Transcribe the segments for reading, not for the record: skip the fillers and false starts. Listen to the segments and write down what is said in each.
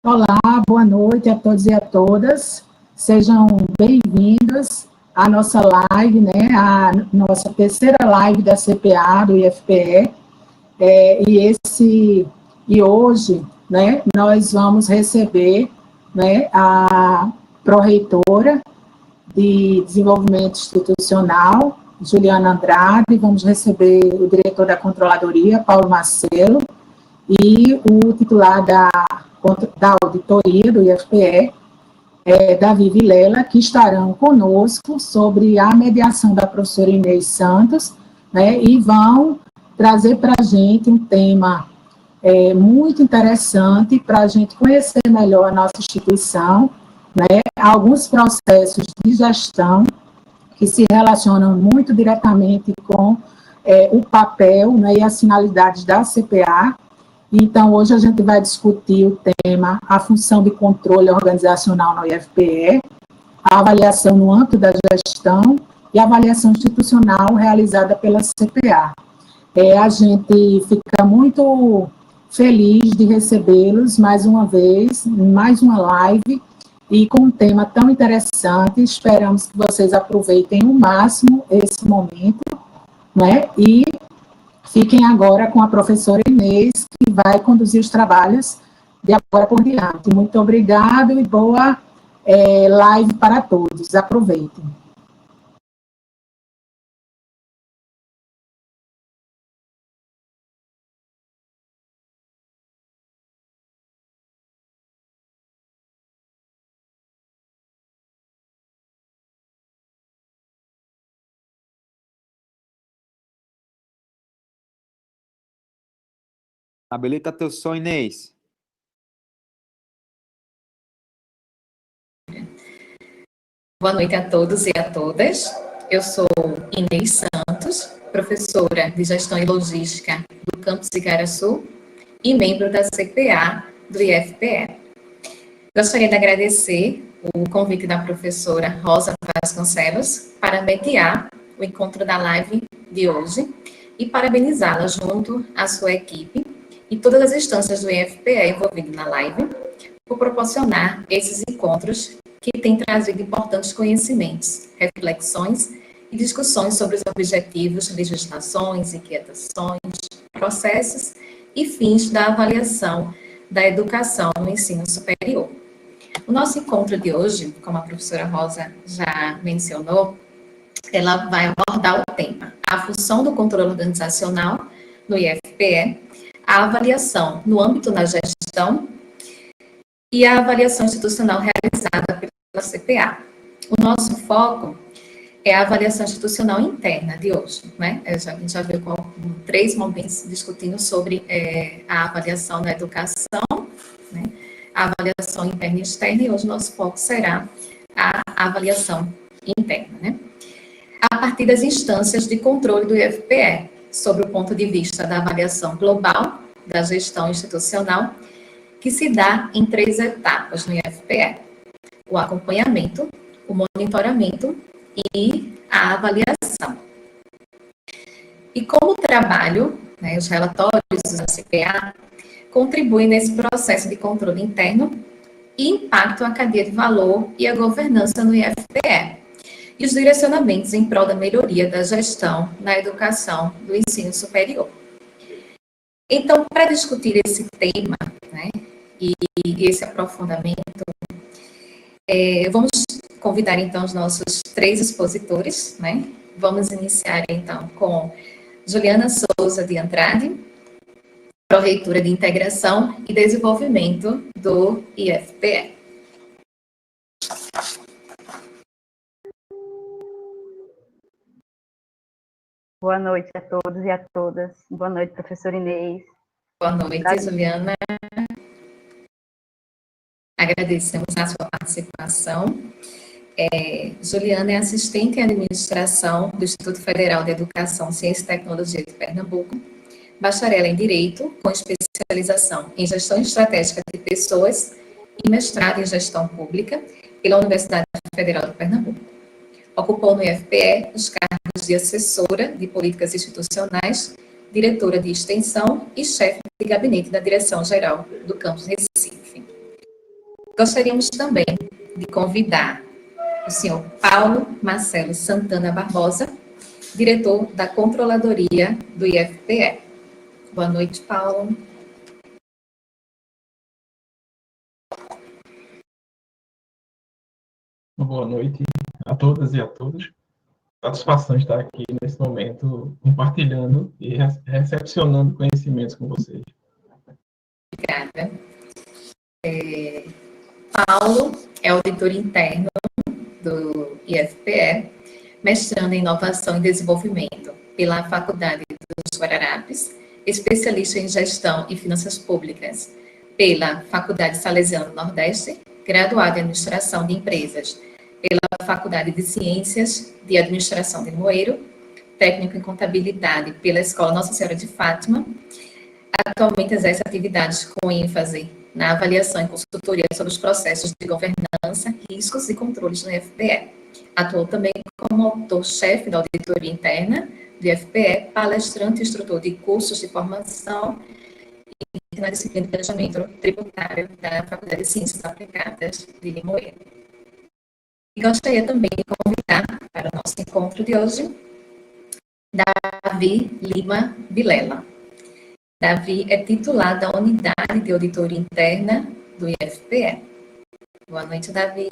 Olá, boa noite a todos e a todas. Sejam bem-vindos à nossa live, né? A nossa terceira live da CPA, do IFPE. E hoje, né, nós vamos receber, né, a pró-reitora de Desenvolvimento Institucional, Juliana Andrade, vamos receber o diretor da Controladoria, Paulo Marcelo, e o titular da auditoria do IFPE, Davi Vilela, que estarão conosco sobre a mediação da professora Inês Santos, né, e vão trazer para a gente um tema muito interessante para a gente conhecer melhor a nossa instituição, né, alguns processos de gestão que se relacionam muito diretamente com o papel, né, e as finalidades da CPA. Então, hoje a gente vai discutir o tema, a função de controle organizacional no IFPE, a avaliação no âmbito da gestão e a avaliação institucional realizada pela CPA. A gente fica muito feliz de recebê-los mais uma vez, mais uma live, e com um tema tão interessante. Esperamos que vocês aproveitem o máximo esse momento, né? E fiquem agora com a professora Inês, que vai conduzir os trabalhos de agora por diante. Muito obrigado e boa live para todos. Aproveitem. Habilita teu som, Inês. Boa noite a todos e a todas. Eu sou Inês Santos, professora de Gestão e Logística do Campus Igaraçu e membro da CPA do IFPE. Gostaria de agradecer o convite da professora Rosa Vasconcelos para mediar o encontro da live de hoje e parabenizá-la junto à sua equipe e todas as instâncias do IFPE envolvidas na live por proporcionar esses encontros que têm trazido importantes conhecimentos, reflexões e discussões sobre os objetivos, legislações, inquietações, processos e fins da avaliação da educação no ensino superior. O nosso encontro de hoje, como a professora Rosa já mencionou, ela vai abordar o tema: a função do controle organizacional no IFPE, a avaliação no âmbito da gestão e a avaliação institucional realizada pela CPA. O nosso foco é a avaliação institucional interna de hoje, né? A gente já viu com 3 momentos discutindo sobre a avaliação da educação, né? A avaliação interna e externa, e hoje o nosso foco será a avaliação interna, né? A partir das instâncias de controle do IFPE, sobre o ponto de vista da avaliação global da gestão institucional, que se dá em 3 etapas no IFPE: o acompanhamento, o monitoramento e a avaliação. E como o trabalho, né, os relatórios da CPA, contribuem nesse processo de controle interno e impactam a cadeia de valor e a governança no IFPE, e os direcionamentos em prol da melhoria da gestão na educação do ensino superior. Então, para discutir esse tema, né, e esse aprofundamento, vamos convidar, então, os nossos 3 expositores, né? Vamos iniciar, então, com Juliana Souza de Andrade, pró-reitora de Integração e Desenvolvimento do IFPE. Boa noite a todos e a todas. Boa noite, professora Inês. Boa noite, Juliana. Agradecemos a sua participação. Juliana é assistente em administração do Instituto Federal de Educação, Ciência e Tecnologia de Pernambuco, bacharel em Direito, com especialização em Gestão Estratégica de Pessoas e mestrado em Gestão Pública pela Universidade Federal de Pernambuco. Ocupou no IFPE os cargos de assessora de políticas institucionais, diretora de extensão e chefe de gabinete da Direção-Geral do Campus Recife. Gostaríamos também de convidar o senhor Paulo Marcelo Santana Barbosa, diretor da Controladoria do IFPE. Boa noite, Paulo. Boa noite a todas e a todos. Satisfação estar aqui nesse momento compartilhando e recepcionando conhecimentos com vocês. Obrigada. Paulo é auditor interno do IFPE, mestrando em Inovação e Desenvolvimento pela Faculdade dos Guararapes, especialista em Gestão e Finanças Públicas pela Faculdade Salesiana do Nordeste, graduado em Administração de Empresas pela Faculdade de Ciências de Administração de Limoeiro, técnico em Contabilidade pela Escola Nossa Senhora de Fátima. Atualmente exerce atividades com ênfase na avaliação e consultoria sobre os processos de governança, riscos e controles no IFPE. Atuou também como autor-chefe da auditoria interna do IFPE, palestrante e instrutor de cursos de formação e na disciplina de planejamento tributário da Faculdade de Ciências Aplicadas de Limoeiro. E gostaria também de convidar para o nosso encontro de hoje Davi Lima Vilela. Davi é titular da Unidade de Auditoria Interna do IFPE. Boa noite, Davi.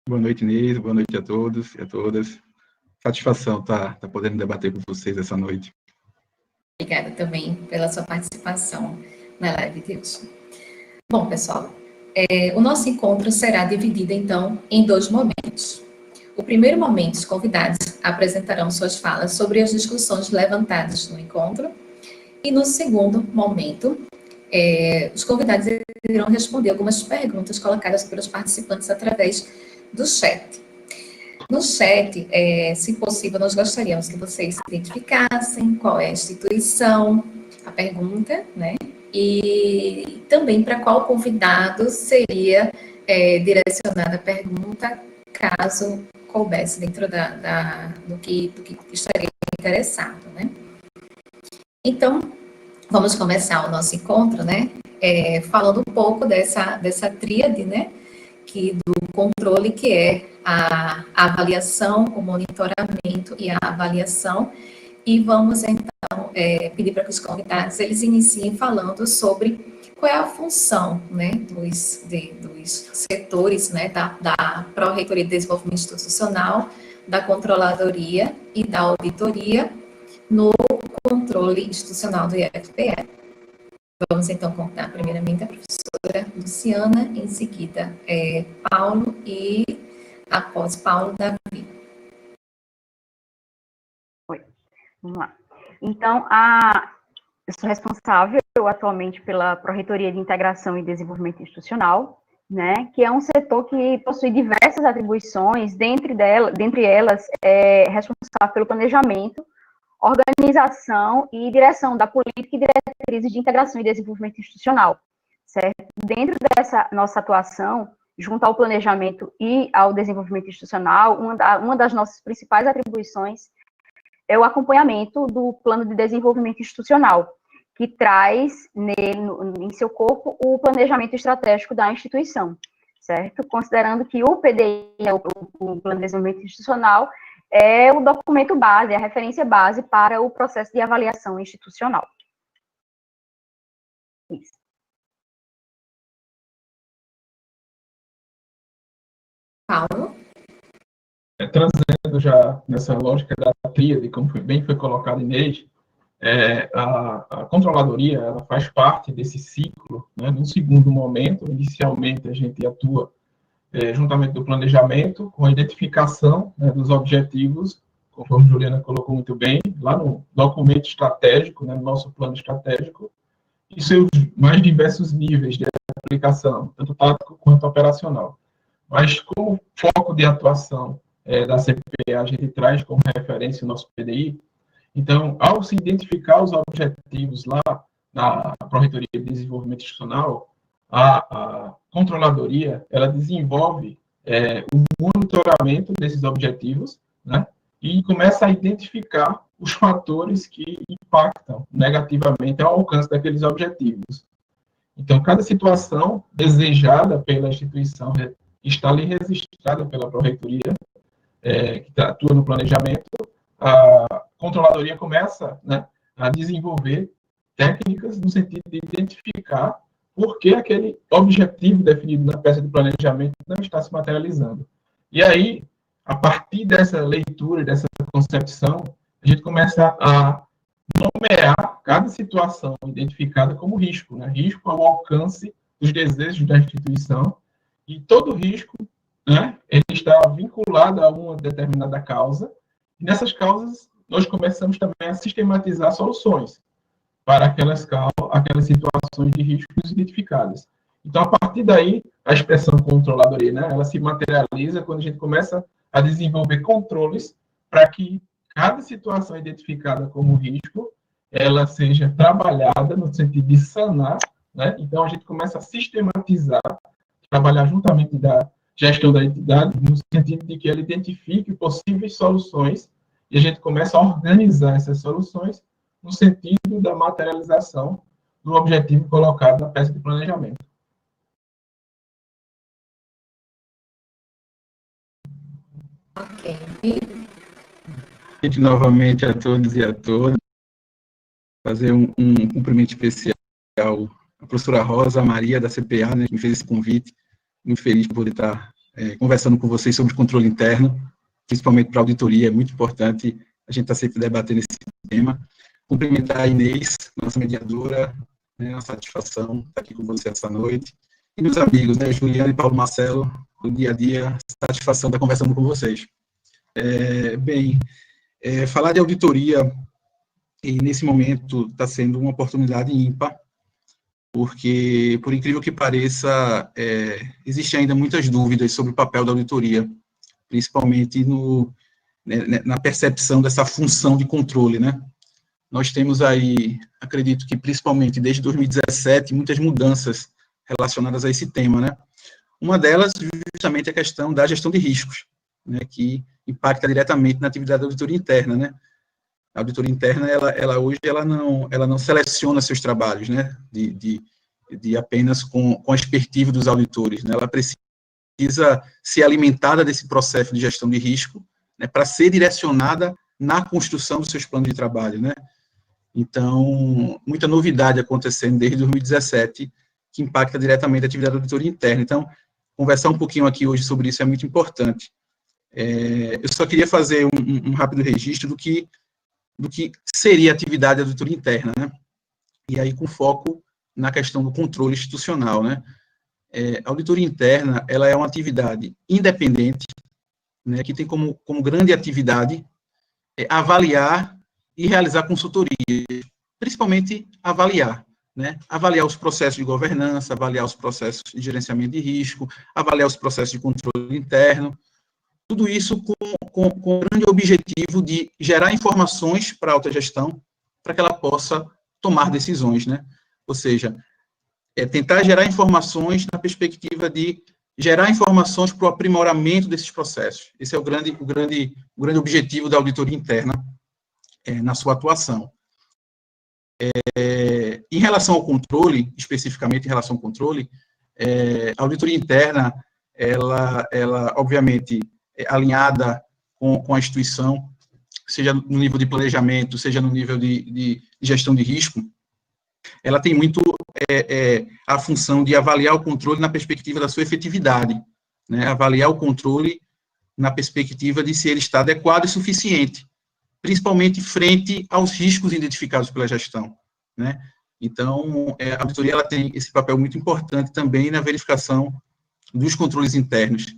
Boa noite, Inês. Boa noite a todos e a todas. Satisfação estar podendo debater com vocês essa noite. Obrigada também pela sua participação na live de hoje. Bom, pessoal, o nosso encontro será dividido, então, em 2 momentos. O primeiro momento, os convidados apresentarão suas falas sobre as discussões levantadas no encontro. E no segundo momento, os convidados irão responder algumas perguntas colocadas pelos participantes através do chat. No chat, se possível, nós gostaríamos que vocês identificassem qual é a instituição, a pergunta, né? E também para qual convidado seria direcionada a pergunta, caso coubesse dentro do que estaria interessado, né? Então, vamos começar o nosso encontro, né? Falando um pouco dessa tríade, né? Do controle, que é a avaliação, o monitoramento e a avaliação. E vamos, então, pedir para que os convidados, eles iniciem falando sobre qual é a função, né, dos setores, né, da Pró-Reitoria de Desenvolvimento Institucional, da Controladoria e da Auditoria no controle institucional do IFPE. Vamos, então, contar primeiramente a professora Luciana, em seguida Paulo e, após Paulo, Davi. Oi, vamos lá. Então, eu sou responsável atualmente pela Pró-Reitoria de Integração e Desenvolvimento Institucional, né, que é um setor que possui diversas atribuições, dentre elas é responsável pelo planejamento, organização e direção da política e diretrizes de integração e desenvolvimento institucional, certo? Dentro dessa nossa atuação, junto ao planejamento e ao desenvolvimento institucional, uma das nossas principais atribuições é o acompanhamento do plano de desenvolvimento institucional, que traz em seu corpo o planejamento estratégico da instituição, certo? Considerando que o PDI, o Plano de Desenvolvimento Institucional, é o documento base, a referência base para o processo de avaliação institucional. Isso. Paulo? Trazendo já nessa lógica da tríade, como bem foi colocado, Inês, a controladoria, ela faz parte desse ciclo, né? No segundo momento, inicialmente a gente atua juntamente do planejamento, com a identificação, né, dos objetivos, conforme a Juliana colocou muito bem, lá no documento estratégico, né, no nosso plano estratégico, e seus mais diversos níveis de aplicação, tanto tático quanto operacional. Mas como foco de atuação da CPE, a gente traz como referência o nosso PDI. Então, ao se identificar os objetivos lá na Pró-Reitoria de Desenvolvimento Institucional, a controladoria, ela desenvolve o monitoramento desses objetivos, né, e começa a identificar os fatores que impactam negativamente ao alcance daqueles objetivos. Então, cada situação desejada pela instituição está ali registrada pela Pró-Reitoria, que atua no planejamento. A controladoria começa, né, a desenvolver técnicas no sentido de identificar por que aquele objetivo definido na peça de planejamento não está se materializando. E aí, a partir dessa leitura, dessa concepção, a gente começa a nomear cada situação identificada como risco, né? Risco ao alcance dos desejos da instituição, e todo risco, né, ele está vinculado a uma determinada causa, e nessas causas nós começamos também a sistematizar soluções para aquelas situações de riscos identificadas. Então, a partir daí, a expressão controladoria, né, ela se materializa quando a gente começa a desenvolver controles para que cada situação identificada como risco, ela seja trabalhada no sentido de sanar, né? Então, a gente começa a sistematizar, trabalhar juntamente da gestão da entidade, no sentido de que ela identifique possíveis soluções, e a gente começa a organizar essas soluções no sentido da materialização do objetivo colocado na peça de planejamento. Ok. Gente, novamente a todos e a todas, fazer um cumprimento especial à professora Rosa Maria, da CPA, né, que me fez esse convite. Muito feliz por poder estar conversando com vocês sobre controle interno, principalmente para a auditoria. É muito importante a gente estar sempre debatendo esse tema. Cumprimentar a Inês, nossa mediadora, né, uma satisfação estar aqui com você essa noite. E meus amigos, né, Juliana e Paulo Marcelo, no dia a dia, satisfação estar conversando com vocês. Falar de auditoria, e nesse momento está sendo uma oportunidade ímpar, porque, por incrível que pareça, existem ainda muitas dúvidas sobre o papel da auditoria, principalmente na percepção dessa função de controle, né? Nós temos aí, acredito que principalmente desde 2017, muitas mudanças relacionadas a esse tema, né? Uma delas, justamente, a questão da gestão de riscos, né, que impacta diretamente na atividade da auditoria interna, né? A auditoria interna, hoje, ela não seleciona seus trabalhos, né, de apenas com a expertise dos auditores, né? Ela precisa ser alimentada desse processo de gestão de risco, né, para ser direcionada na construção dos seus planos de trabalho, né? Então, muita novidade acontecendo desde 2017, que impacta diretamente a atividade da auditoria interna. Então, conversar um pouquinho aqui hoje sobre isso é muito importante. Eu só queria fazer um rápido registro do que seria a atividade da auditoria interna, né? E aí com foco na questão do controle institucional, né? A auditoria interna, ela é uma atividade independente, né, que tem como grande atividade avaliar e realizar consultorias, principalmente avaliar, né? Avaliar os processos de governança, avaliar os processos de gerenciamento de risco, avaliar os processos de controle interno, tudo isso com o grande objetivo de gerar informações para a autogestão, para que ela possa tomar decisões, né? Ou seja, tentar gerar informações na perspectiva de gerar informações para o aprimoramento desses processos. Esse é o grande objetivo da auditoria interna na sua atuação. Em relação ao controle, especificamente em relação ao controle, a auditoria interna, ela obviamente, alinhada com a instituição, seja no nível de planejamento, seja no nível de gestão de risco, ela tem muito a função de avaliar o controle na perspectiva da sua efetividade, né? Avaliar o controle na perspectiva de se ele está adequado e suficiente, principalmente frente aos riscos identificados pela gestão, né? Então, a auditoria ela tem esse papel muito importante também na verificação dos controles internos.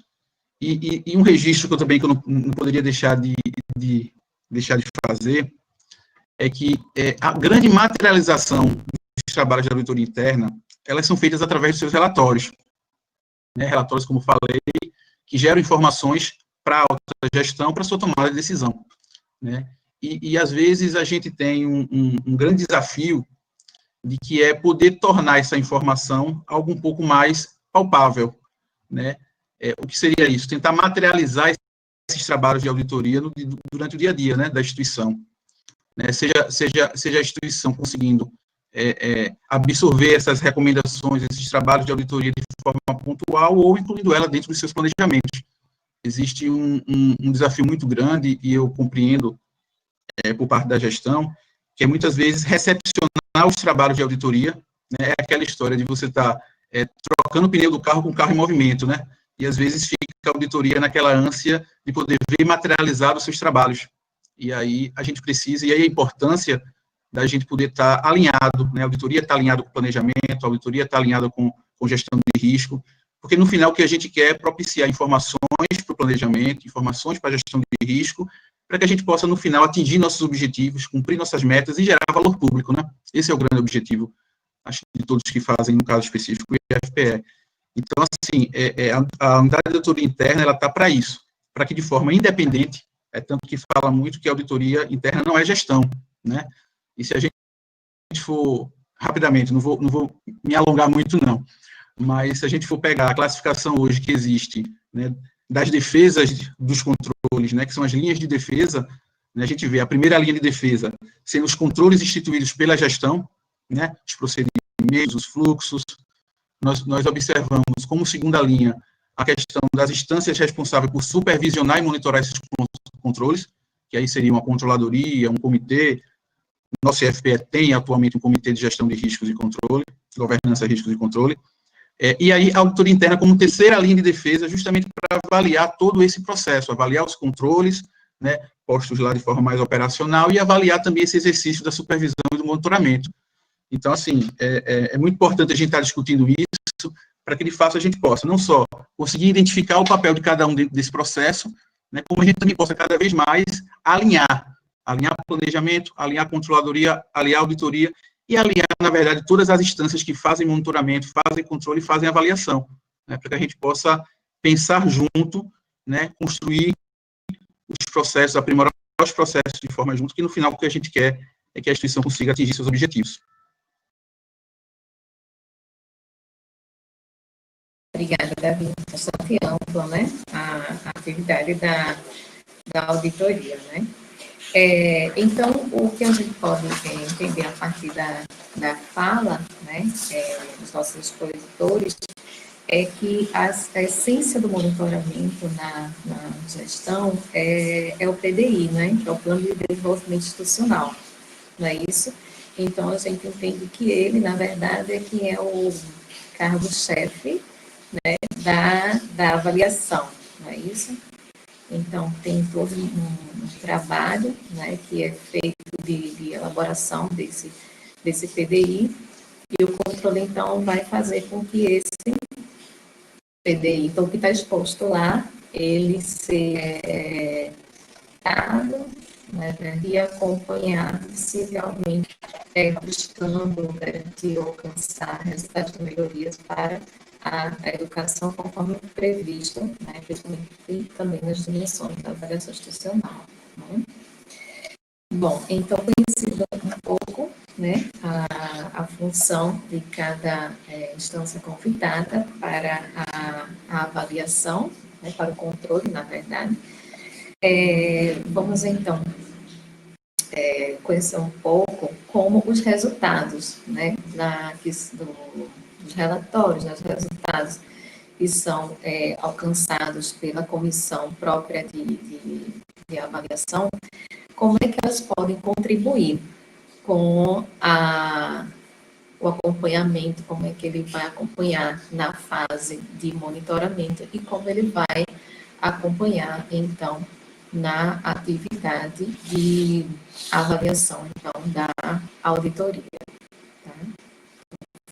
E um registro que eu não poderia deixar de fazer é que a grande materialização dos trabalhos da auditoria interna, elas são feitas através dos seus relatórios, né? Relatórios, como falei, que geram informações para a autogestão, para a sua tomada de decisão, né? E às vezes, a gente tem um grande desafio de que é poder tornar essa informação algo um pouco mais palpável, né? O que seria isso? Tentar materializar esses trabalhos de auditoria durante o dia a dia, né, da instituição, né? Seja a instituição conseguindo absorver essas recomendações, esses trabalhos de auditoria de forma pontual ou incluindo ela dentro dos seus planejamentos. Existe um desafio muito grande, e eu compreendo por parte da gestão, que é muitas vezes recepcionar os trabalhos de auditoria, né, é aquela história de você estar trocando o pneu do carro com o carro em movimento, né, e às vezes fica a auditoria naquela ânsia de poder ver materializado os seus trabalhos, e aí a gente precisa, e aí a importância da gente poder estar alinhado, né, a auditoria está alinhada com o planejamento, a auditoria está alinhada com gestão de risco, porque no final o que a gente quer é propiciar informações para o planejamento, informações para a gestão de risco, para que a gente possa, no final, atingir nossos objetivos, cumprir nossas metas e gerar valor público, né? Esse é o grande objetivo, acho, de todos que fazem, no caso específico, o IFPE. Então, assim, a unidade de auditoria interna, ela está para isso, para que, de forma independente, tanto que fala muito que a auditoria interna não é gestão, né? E se a gente for, rapidamente, não vou me alongar muito, não, mas se a gente for pegar a classificação hoje que existe, né, das defesas dos controles, né, que são as linhas de defesa, né, a gente vê a primeira linha de defesa sendo os controles instituídos pela gestão, né, os procedimentos, os fluxos. Nós observamos como segunda linha a questão das instâncias responsáveis por supervisionar e monitorar esses controles, que aí seria uma controladoria, um comitê. Nosso IFPE tem atualmente um comitê de gestão de riscos e controle, governança, riscos e controle. E aí a auditoria interna como terceira linha de defesa, justamente para avaliar todo esse processo, avaliar os controles, né, postos lá de forma mais operacional, e avaliar também esse exercício da supervisão e do monitoramento. Então, assim, é muito importante a gente estar discutindo isso, para que, de fato, a gente possa não só conseguir identificar o papel de cada um dentro desse processo, né, como a gente também possa cada vez mais alinhar o planejamento, alinhar a controladoria, alinhar a auditoria, e alinhar, na verdade, todas as instâncias que fazem monitoramento, fazem controle e fazem avaliação, né, para que a gente possa pensar junto, né, construir os processos, aprimorar os processos de forma junto, que no final o que a gente quer é que a instituição consiga atingir seus objetivos. Obrigada, Davi. Bastante ampla, né, a atividade da auditoria, né? Então, o que a gente pode entender a partir da fala, né, dos nossos expositores, é que a essência do monitoramento na gestão é o PDI, né, que é o Plano de Desenvolvimento Institucional, não é isso? Então, a gente entende que ele, na verdade, é que é o cargo-chefe, né, da avaliação, não é isso? Então, tem todo um trabalho, né, que é feito de elaboração desse PDI, e o controle, então, vai fazer com que esse PDI, então, o que está exposto lá, ele seja dado, né, e acompanhado, se realmente buscando garantir ou alcançar resultados de melhorias para a educação conforme previsto, né, principalmente e também nas dimensões da avaliação institucional. Né? Bom, então, conhecido um pouco, né, a função de cada instância convidada para a avaliação, né, para o controle, na verdade, vamos, então, conhecer um pouco como os resultados, né, dos relatórios, dos resultados que são alcançados pela comissão própria de avaliação, como é que elas podem contribuir com o acompanhamento, como é que ele vai acompanhar na fase de monitoramento e como ele vai acompanhar, então, na atividade de avaliação, então, da auditoria. Tá?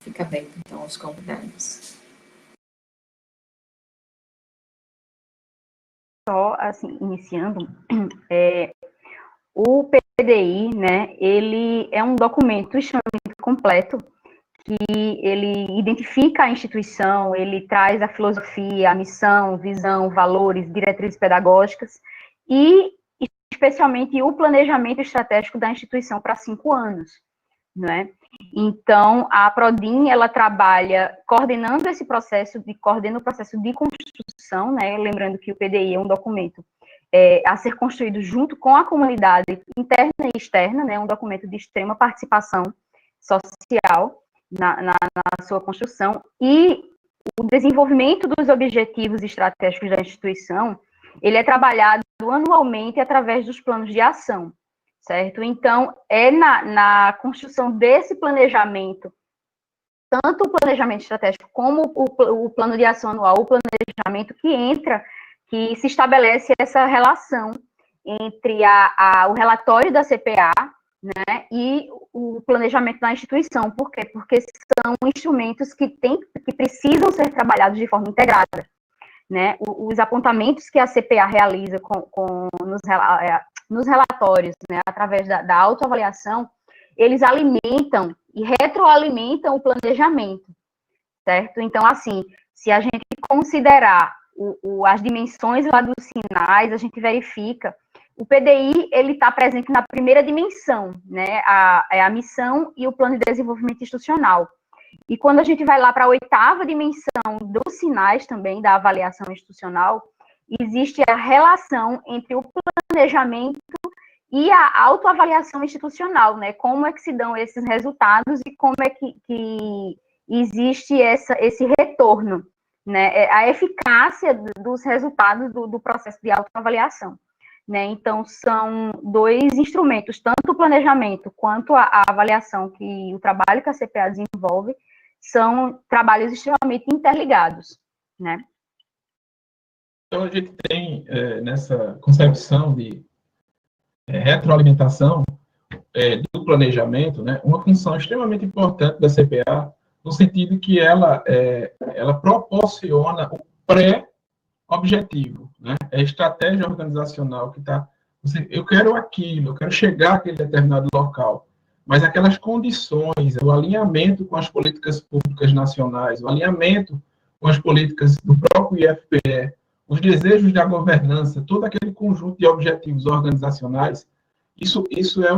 Fica aberto, então, aos convidados. Só, assim, iniciando, o PDI, né, ele é um documento extremamente completo, que ele identifica a instituição, ele traz a filosofia, a missão, visão, valores, diretrizes pedagógicas, e especialmente o planejamento estratégico da instituição para 5 anos, né? Então, a Prodin, ela trabalha coordenando esse processo, coordena o processo de construção, né? Lembrando que o PDI é um documento a ser construído junto com a comunidade interna e externa, né? Um documento de extrema participação social na sua construção, e o desenvolvimento dos objetivos estratégicos da instituição, ele é trabalhado anualmente através dos planos de ação, certo? Então, é na construção desse planejamento, tanto o planejamento estratégico como o plano de ação anual, o planejamento que se estabelece essa relação entre o relatório da CPA, né, e o planejamento da instituição. Por quê? Porque são instrumentos que precisam ser trabalhados de forma integrada, né? Os apontamentos que a CPA realiza nos relatórios, né, através da autoavaliação, eles alimentam e retroalimentam o planejamento, certo? Então, assim, se a gente considerar as dimensões lá dos sinais, a gente verifica o PDI, ele está presente na primeira dimensão, né, a missão e o plano de desenvolvimento institucional. E quando a gente vai lá para a 8ª dimensão dos sinais também, da avaliação institucional, existe a relação entre o planejamento e a autoavaliação institucional, né, como é que se dão esses resultados e como é que existe esse retorno, né, a eficácia dos resultados do processo de autoavaliação. Né? Então, são 2 instrumentos, tanto o planejamento quanto a avaliação, que o trabalho que a CPA desenvolve, são trabalhos extremamente interligados, né? Então, a gente tem, nessa concepção de retroalimentação do planejamento, né, uma função extremamente importante da CPA, no sentido que ela proporciona o pré-objetivo, né? É a estratégia organizacional que está... Eu quero aquilo, eu quero chegar àquele determinado local, mas aquelas condições, o alinhamento com as políticas públicas nacionais, o alinhamento com as políticas do próprio IFPE, os desejos da governança, todo aquele conjunto de objetivos organizacionais, isso é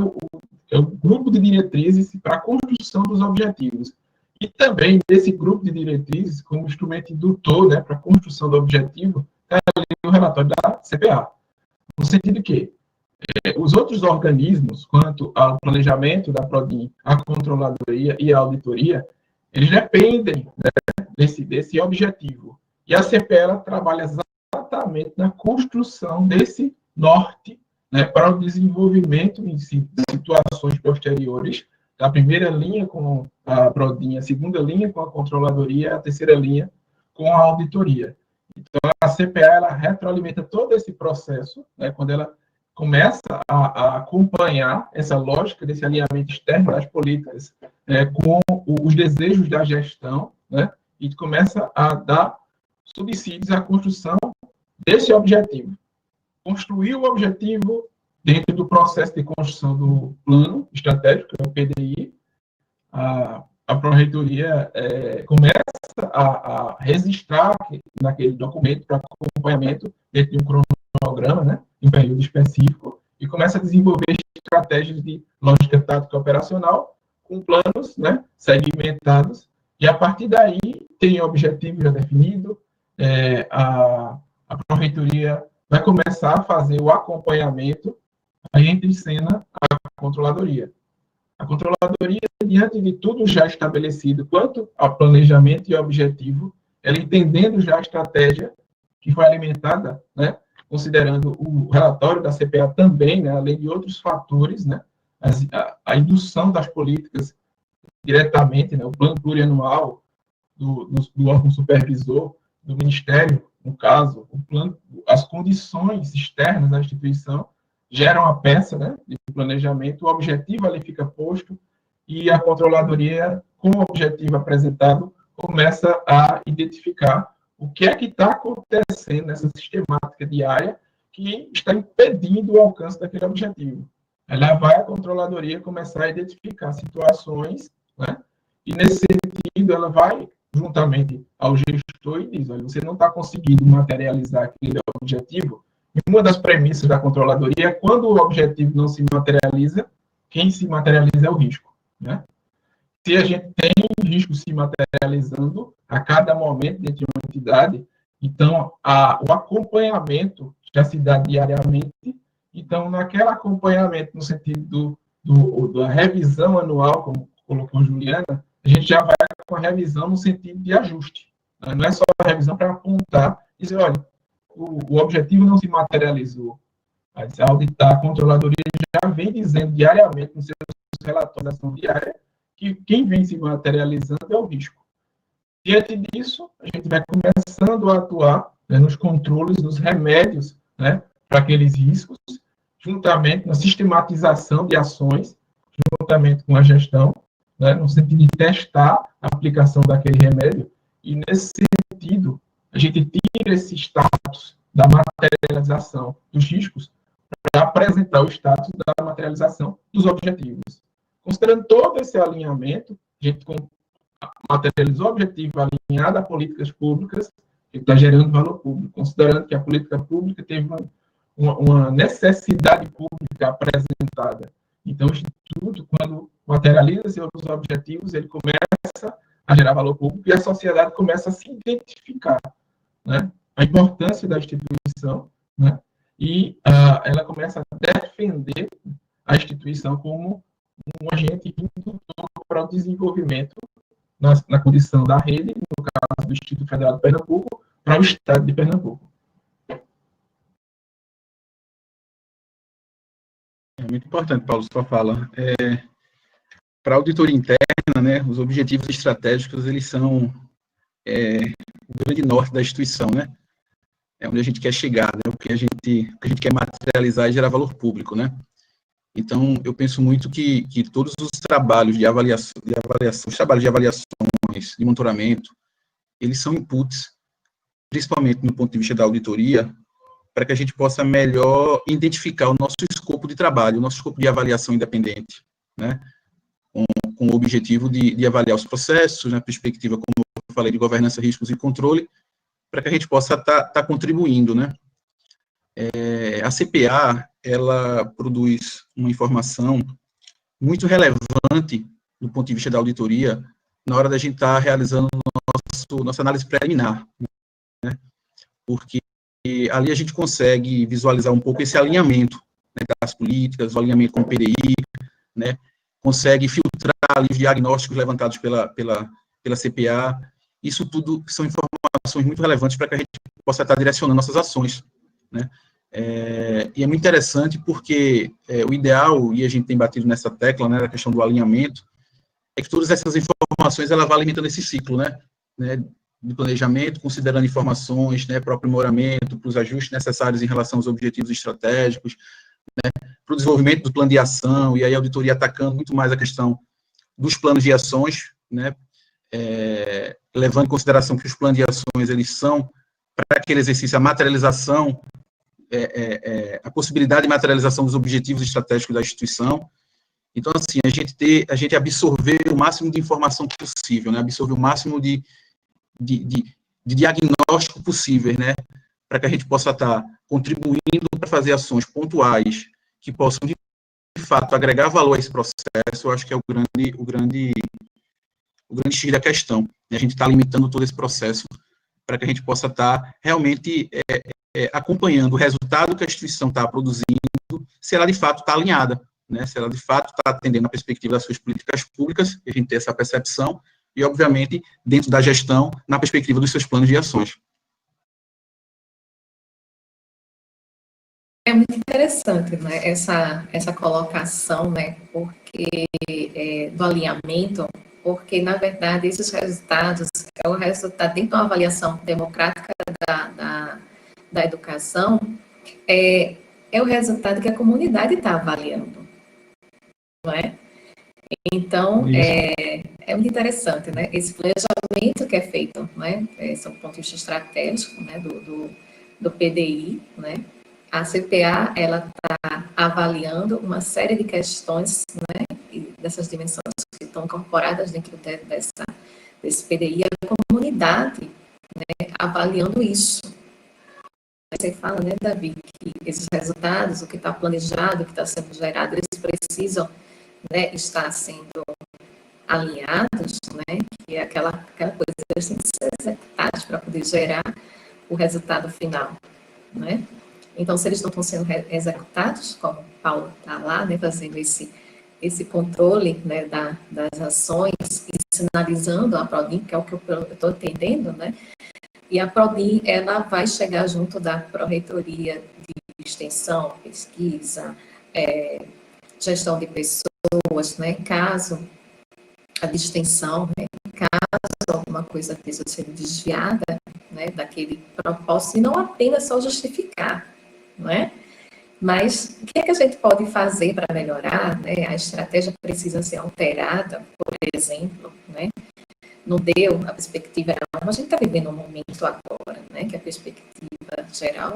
o grupo de diretrizes para a construção dos objetivos. E também, nesse grupo de diretrizes, como instrumento indutor, né, para a construção do objetivo, é ali o relatório da CPA. No sentido que os outros organismos, quanto ao planejamento da PRODIN, a controladoria e a auditoria, eles dependem, né, desse objetivo. E a CPA ela trabalha exatamente na construção desse norte, né, para o desenvolvimento em situações posteriores, a primeira linha com a PRODIN, a segunda linha com a controladoria, a terceira linha com a auditoria. Então, a CPA ela retroalimenta todo esse processo, né, quando ela começa a acompanhar essa lógica desse alinhamento externo das políticas com os desejos da gestão, né, e começa a dar subsídios à construção desse objetivo. Construir o objetivo dentro do processo de construção do plano estratégico, que é o PDI, a Pró-Reitoria começa a registrar naquele documento para acompanhamento dentro de um cronograma, né, em um período específico, e começa a desenvolver estratégias de lógica tática operacional com planos, né, segmentados, e a partir daí tem objetivo já definido, a Pró-Reitoria vai começar a fazer o acompanhamento, aí entra em cena a controladoria. A controladoria, diante de tudo já estabelecido, quanto ao planejamento e objetivo, ela entendendo já a estratégia que foi alimentada, né, considerando o relatório da CPA também, né, além de outros fatores, né, a indução das políticas diretamente, né, o plano plurianual do órgão supervisor, do Ministério, no caso, o plano, as condições externas da instituição geram a peça, né, de planejamento, o objetivo ali fica posto e a controladoria, com o objetivo apresentado, começa a identificar o que é que está acontecendo nessa sistemática diária que está impedindo o alcance daquele objetivo. Ela vai, a controladoria, começar a identificar situações, né, e nesse sentido ela vai, juntamente ao gestor, e diz, olha, você não está conseguindo materializar aquele objetivo. E uma das premissas da controladoria é quando o objetivo não se materializa, quem se materializa é o risco, né? Se a gente tem risco se materializando a cada momento dentro de uma entidade, então o acompanhamento já se dá diariamente. Então, naquele acompanhamento, no sentido da revisão anual, como colocou Juliana, a gente já vai com a revisão no sentido de ajuste. Né? Não é só a revisão para apontar e dizer, olha, o objetivo não se materializou. A auditar, a controladoria já vem dizendo diariamente nos seus relatórios de ação diária que quem vem se materializando é o risco. Diante disso, a gente vai começando a atuar, né, nos controles dos remédios, né, para aqueles riscos, juntamente na sistematização de ações, juntamente com a gestão, né, no sentido de testar a aplicação daquele remédio, e nesse sentido, a gente tira esse status da materialização dos riscos para apresentar o status da materialização dos objetivos. Considerando todo esse alinhamento, a gente materializou o objetivo alinhado a políticas públicas que está gerando valor público, considerando que a política pública teve uma necessidade pública apresentada. Então, o Instituto, quando materializa seus objetivos, ele começa a gerar valor público e a sociedade começa a se identificar, né, a importância da instituição, né, e ela começa a defender a instituição como um agente indutor para o desenvolvimento na condição da rede, no caso do Instituto Federal de Pernambuco, para o Estado de Pernambuco. É muito importante, Paulo, sua fala. Para a auditoria interna, né, os objetivos estratégicos, eles são o grande norte da instituição, né? É onde a gente quer chegar, né? O que a gente quer materializar e gerar valor público, né? Então, eu penso muito que todos os trabalhos de avaliação, os trabalhos de avaliações, de monitoramento, eles são inputs, principalmente no ponto de vista da auditoria, para que a gente possa melhor identificar o nosso escopo de trabalho, o nosso escopo de avaliação independente, né? Com o objetivo de avaliar os processos, na perspectiva, como eu falei, de governança, riscos e controle, para que a gente possa estar contribuindo, né? A CPA, ela produz uma informação muito relevante do ponto de vista da auditoria na hora da gente estar realizando nossa análise preliminar, né? Porque ali a gente consegue visualizar um pouco esse alinhamento, né, das políticas, o alinhamento com o PDI, né? Consegue filtrar ali os diagnósticos levantados pela CPA. Isso tudo são informações muito relevantes para que a gente possa estar direcionando nossas ações, né? E é muito interessante porque o ideal, e a gente tem batido nessa tecla, né, a questão do alinhamento, é que todas essas informações, ela vai alimentando esse ciclo, né, de planejamento, considerando informações, né, para o aprimoramento, para os ajustes necessários em relação aos objetivos estratégicos, né, para o desenvolvimento do plano de ação, e aí a auditoria atacando muito mais a questão dos planos de ações, né, levando em consideração que os planos de ações, eles são, para aquele exercício, a materialização, a possibilidade de materialização dos objetivos estratégicos da instituição. Então, assim, a gente absorver o máximo de informação possível, né, absorver o máximo de diagnóstico possível, né, para que a gente possa estar contribuindo para fazer ações pontuais que possam, de fato, agregar valor a esse processo. Eu acho que é o grande X da questão. A gente está limitando todo esse processo para que a gente possa estar realmente acompanhando o resultado que a instituição está produzindo, se ela de fato está alinhada, né? Se ela de fato está atendendo a perspectiva das suas políticas públicas, a gente tem essa percepção, e, obviamente, dentro da gestão, na perspectiva dos seus planos de ações. É muito interessante, né, essa colocação, né, porque do alinhamento, porque, na verdade, esses resultados é o resultado, dentro de uma avaliação democrática da educação, é o resultado que a comunidade está avaliando, não é? Então, é muito interessante, né, esse planejamento que é feito, né, esse é um ponto de vista estratégico, né, do PDI, né. A CPA, ela está avaliando uma série de questões, né, dessas dimensões que estão incorporadas dentro desse PDI, a comunidade, né, avaliando isso. Você fala, né, Davi, que esses resultados, o que está planejado, o que está sendo gerado, eles precisam, né, estar sendo alinhados, né, que é aquela coisa, eles têm que ser executados para poder gerar o resultado final, né? Então, se eles não estão sendo executados, como o Paulo está lá, né, fazendo esse esse controle, né, das ações e sinalizando a Prodin, que é o que eu estou entendendo, né? E a Prodin, ela vai chegar junto da Pró-Reitoria de Extensão, Pesquisa, Gestão de Pessoas, né? Caso a de extensão, né? Caso alguma coisa esteja sendo desviada, né, daquele propósito, e não apenas só justificar, não é? Mas o que é que a gente pode fazer para melhorar, né? A estratégia precisa ser alterada, por exemplo, né? Não deu a perspectiva geral, mas a gente está vivendo um momento agora, né? Que a perspectiva geral,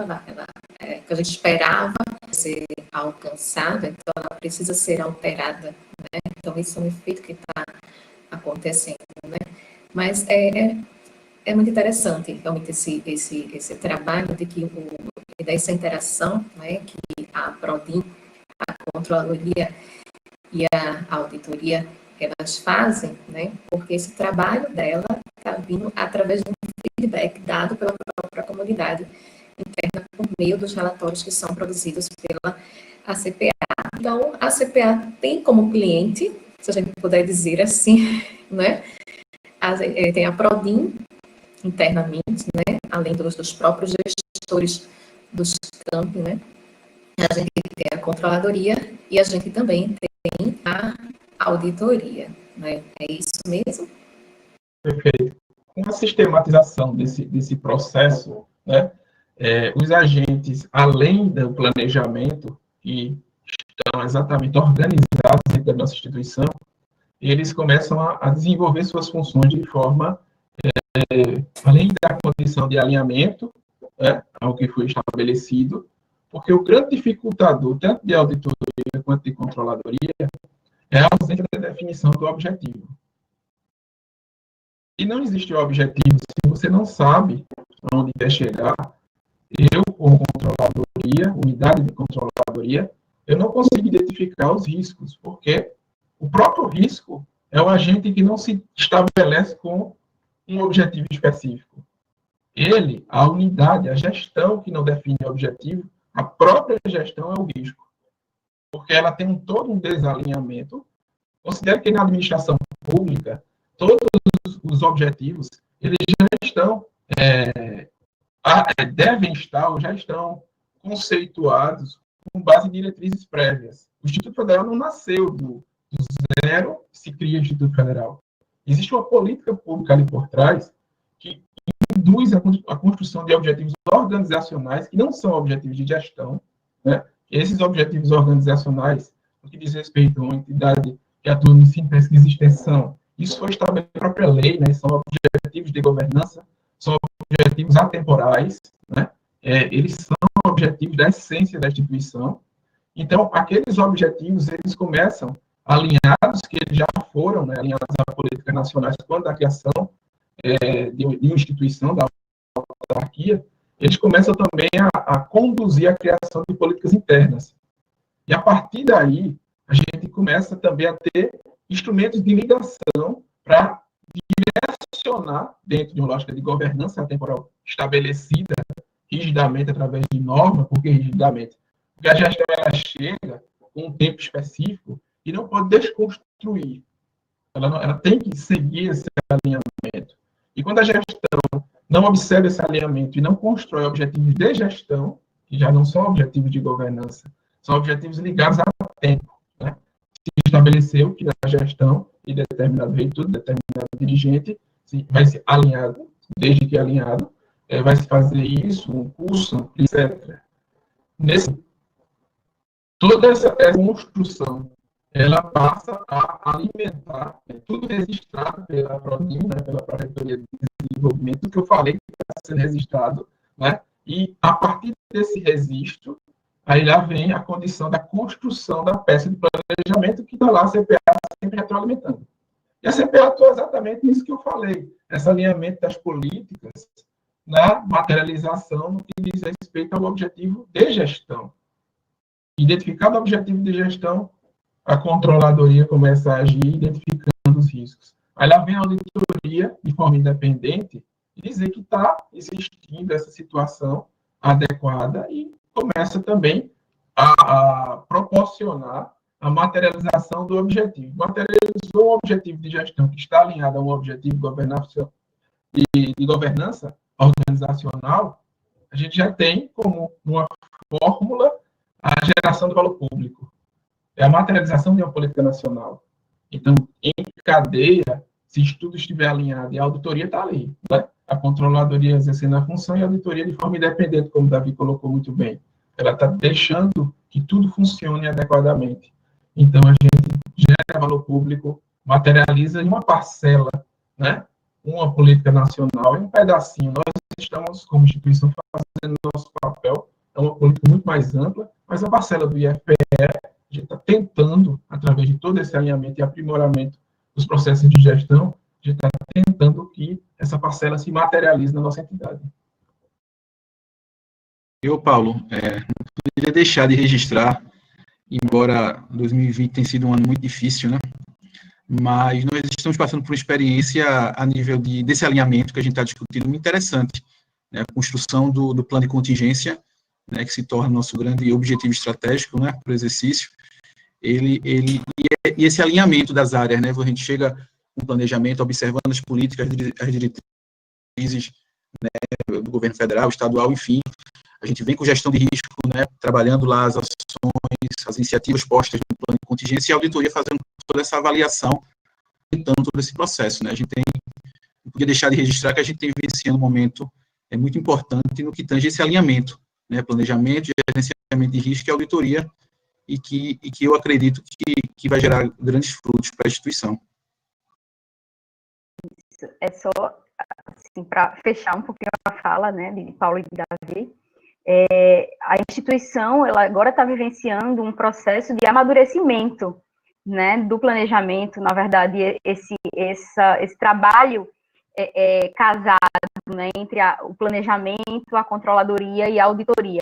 que a gente esperava ser alcançada, então ela precisa ser alterada, né? Então esse é um efeito que está acontecendo, né? Mas é muito interessante realmente esse trabalho de que dessa interação, né, que a Prodin, a controladoria e a auditoria elas fazem, né, porque esse trabalho dela está vindo através de um feedback dado pela própria comunidade interna por meio dos relatórios que são produzidos pela ACPA. Então, a ACPA tem como cliente, se a gente puder dizer assim, né, tem a Prodin internamente, né, além dos próprios gestores dos campi, né, a gente tem a controladoria e a gente também tem a auditoria, né, é isso mesmo? Perfeito. Com a sistematização desse processo, né, os agentes, além do planejamento, que estão exatamente organizados dentro da nossa instituição, eles começam a desenvolver suas funções de forma, além da condição de alinhamento, né, ao que foi estabelecido, porque o grande dificultador, tanto de auditoria quanto de controladoria, é a ausência da definição do objetivo. E não existe o objetivo se você não sabe aonde quer chegar. Eu, como controladoria, unidade de controladoria, eu não consigo identificar os riscos, porque o próprio risco é um agente que não se estabelece com um objetivo específico. Ele, a unidade, a gestão que não define o objetivo, a própria gestão é o risco, porque ela tem todo um desalinhamento. Considere que na administração pública, todos os objetivos, eles já estão, devem estar ou já estão conceituados com base em diretrizes prévias. O Instituto Federal não nasceu do zero, se cria o Instituto Federal. Existe uma política pública ali por trás que induz a construção de objetivos organizacionais que não são objetivos de gestão, né? Esses objetivos organizacionais, no que diz respeito a uma entidade que atua no ensino, pesquisa e extensão, isso foi estabelecido na própria lei, né? São objetivos de governança, são objetivos atemporais, né? Eles são objetivos da essência da instituição. Então, aqueles objetivos, eles começam alinhados, que eles já foram, né, alinhados à política nacional, quando a criação de uma instituição da autarquia, eles começam também a conduzir a criação de políticas internas. E, a partir daí, a gente começa também a ter instrumentos de ligação para direcionar, dentro de uma lógica de governança temporal estabelecida rigidamente através de norma, porque rigidamente? Porque a gestão ela chega com um tempo específico e não pode desconstruir. Ela tem que seguir esse alinhamento. E quando a gestão não observa esse alinhamento e não constrói objetivos de gestão, que já não são objetivos de governança, são objetivos ligados a tempo, né? Se estabeleceu que a gestão e determinado reitor, determinado dirigente, vai ser alinhado, desde que alinhado, vai se fazer isso, um curso, etc. Toda essa construção, ela passa a alimentar, tudo registrado pela Prodin, né, pela Pró-Reitoria de Desenvolvimento, que eu falei que está sendo registrado, né, e a partir desse registro, aí lá vem a condição da construção da peça de planejamento que está lá a CPA sempre retroalimentando. E a CPA atua exatamente nisso que eu falei, esse alinhamento das políticas na materialização no que diz respeito ao objetivo de gestão. Identificado o objetivo de gestão, a controladoria começa a agir identificando os riscos. Aí lá vem a auditoria, de forma independente, e dizer que está existindo essa situação adequada e começa também a proporcionar a materialização do objetivo. Materializou um objetivo de gestão que está alinhado a um objetivo de governança organizacional, a gente já tem como uma fórmula a geração do valor público. É a materialização de uma política nacional. Então, em cadeia, se tudo estiver alinhado, e a auditoria está ali, né? A controladoria exercendo a função e a auditoria de forma independente, como o Davi colocou muito bem. Ela está deixando que tudo funcione adequadamente. Então, a gente gera valor público, materializa em uma parcela, né? Uma política nacional, em um pedacinho. Nós estamos, como instituição, fazendo nosso papel. É uma política muito mais ampla, mas a parcela do IFPE, a gente está tentando, através de todo esse alinhamento e aprimoramento dos processos de gestão, a gente está tentando que essa parcela se materialize na nossa entidade. Eu, Paulo, não poderia deixar de registrar, embora 2020 tenha sido um ano muito difícil, né? Mas nós estamos passando por uma experiência a nível desse alinhamento que a gente está discutindo, muito interessante, né? A construção do plano de contingência, né, que se torna nosso grande objetivo estratégico, né, para o exercício, e esse alinhamento das áreas, né, a gente chega com planejamento, observando as políticas, as diretrizes, né, do governo federal, estadual, enfim, a gente vem com gestão de risco, né, trabalhando lá as ações, as iniciativas postas no plano de contingência, e a auditoria fazendo toda essa avaliação, tentando todo esse processo, né, a gente não podia deixar de registrar que a gente tem vivenciando um momento muito importante no que tange esse alinhamento, né, planejamento, gerenciamento de risco e auditoria, e que eu acredito que vai gerar grandes frutos para a instituição. É só, assim, para fechar um pouquinho a fala, né, de Paulo e de Davi, a instituição, ela agora está vivenciando um processo de amadurecimento, né, do planejamento. Na verdade, esse trabalho casado, né, entre o planejamento, a controladoria e a auditoria,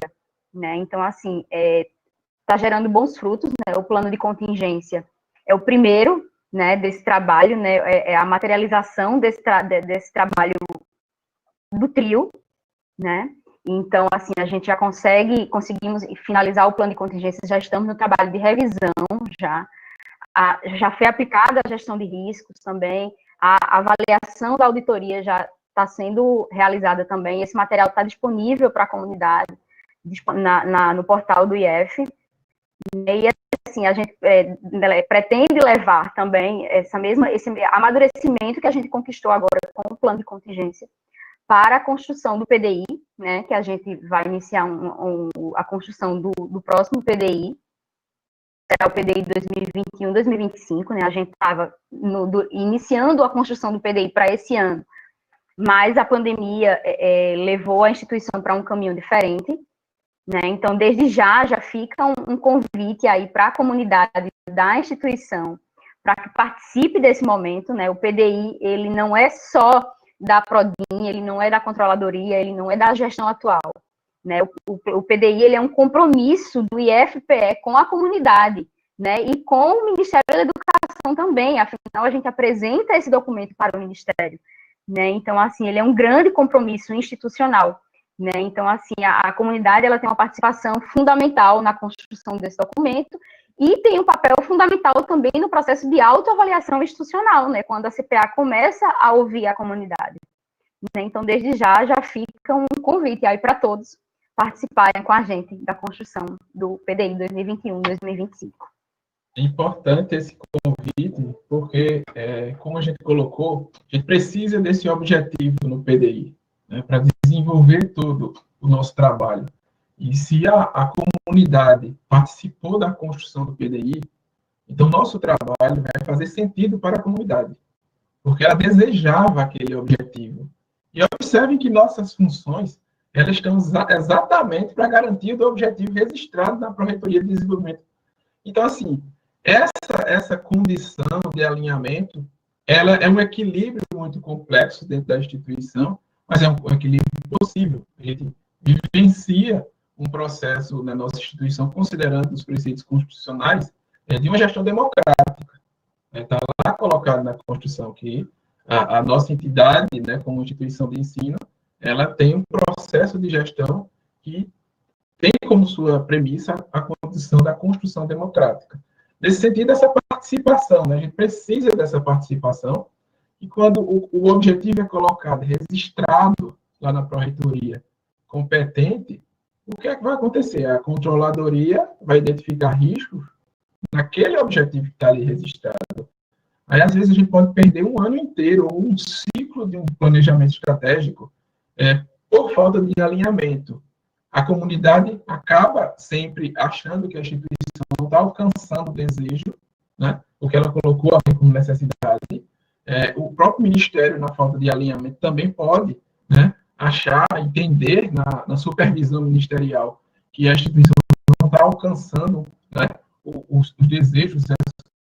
né? Então, assim, está gerando bons frutos, né? O plano de contingência é o primeiro, né, desse trabalho, né? É a materialização desse trabalho do trio, né? Então, assim, a gente já conseguimos finalizar o plano de contingência, já estamos no trabalho de revisão, já foi aplicada a gestão de riscos também, a avaliação da auditoria já está sendo realizada também, esse material está disponível para a comunidade, no portal do IF, e assim, a gente pretende levar também esse amadurecimento que a gente conquistou agora com o plano de contingência para a construção do PDI, né, que a gente vai iniciar a construção do próximo PDI, será o PDI 2021-2025, né, a gente estava iniciando a construção do PDI para esse ano, mas a pandemia levou a instituição para um caminho diferente, né, então desde já fica um convite aí para a comunidade da instituição, para que participe desse momento, né, o PDI, ele não é só da Prodin, ele não é da controladoria, ele não é da gestão atual, né, o PDI, ele é um compromisso do IFPE com a comunidade, né, e com o Ministério da Educação também, afinal a gente apresenta esse documento para o Ministério, né, então assim, ele é um grande compromisso institucional, né, então assim, a comunidade, ela tem uma participação fundamental na construção desse documento, e tem um papel fundamental também no processo de autoavaliação institucional, né, quando a CPA começa a ouvir a comunidade, né, então desde já fica um convite aí para todos participarem com a gente da construção do PDI 2021-2025. É importante esse convite, porque, como a gente colocou, a gente precisa desse objetivo no PDI, né, para desenvolver todo o nosso trabalho. E se a comunidade participou da construção do PDI, então nosso trabalho vai fazer sentido para a comunidade, porque ela desejava aquele objetivo. E observem que nossas funções, elas estão exatamente para garantir o objetivo registrado na Pró-Reitoria de Desenvolvimento. Então, assim, essa condição de alinhamento, ela é um equilíbrio muito complexo dentro da instituição, mas é um equilíbrio possível. A gente vivencia um processo na nossa instituição, considerando os preceitos constitucionais, de uma gestão democrática. Está lá colocado na Constituição que a nossa entidade, né, como instituição de ensino, ela tem um processo de gestão que tem como sua premissa a condição da construção democrática. nesse sentido, essa participação, né? A gente precisa dessa participação, e quando o objetivo é colocado, registrado lá na pró-reitoria, competente, o que é que vai acontecer? A controladoria vai identificar riscos naquele objetivo que está ali registrado. Aí, às vezes, a gente pode perder um ano inteiro ou um ciclo de um planejamento estratégico por falta de alinhamento. A comunidade acaba sempre achando que a instituição não está alcançando o desejo, né, o que ela colocou ali como necessidade. O próprio Ministério, na falta de alinhamento, também pode, né, achar, entender na supervisão ministerial que a instituição não está alcançando, né, os desejos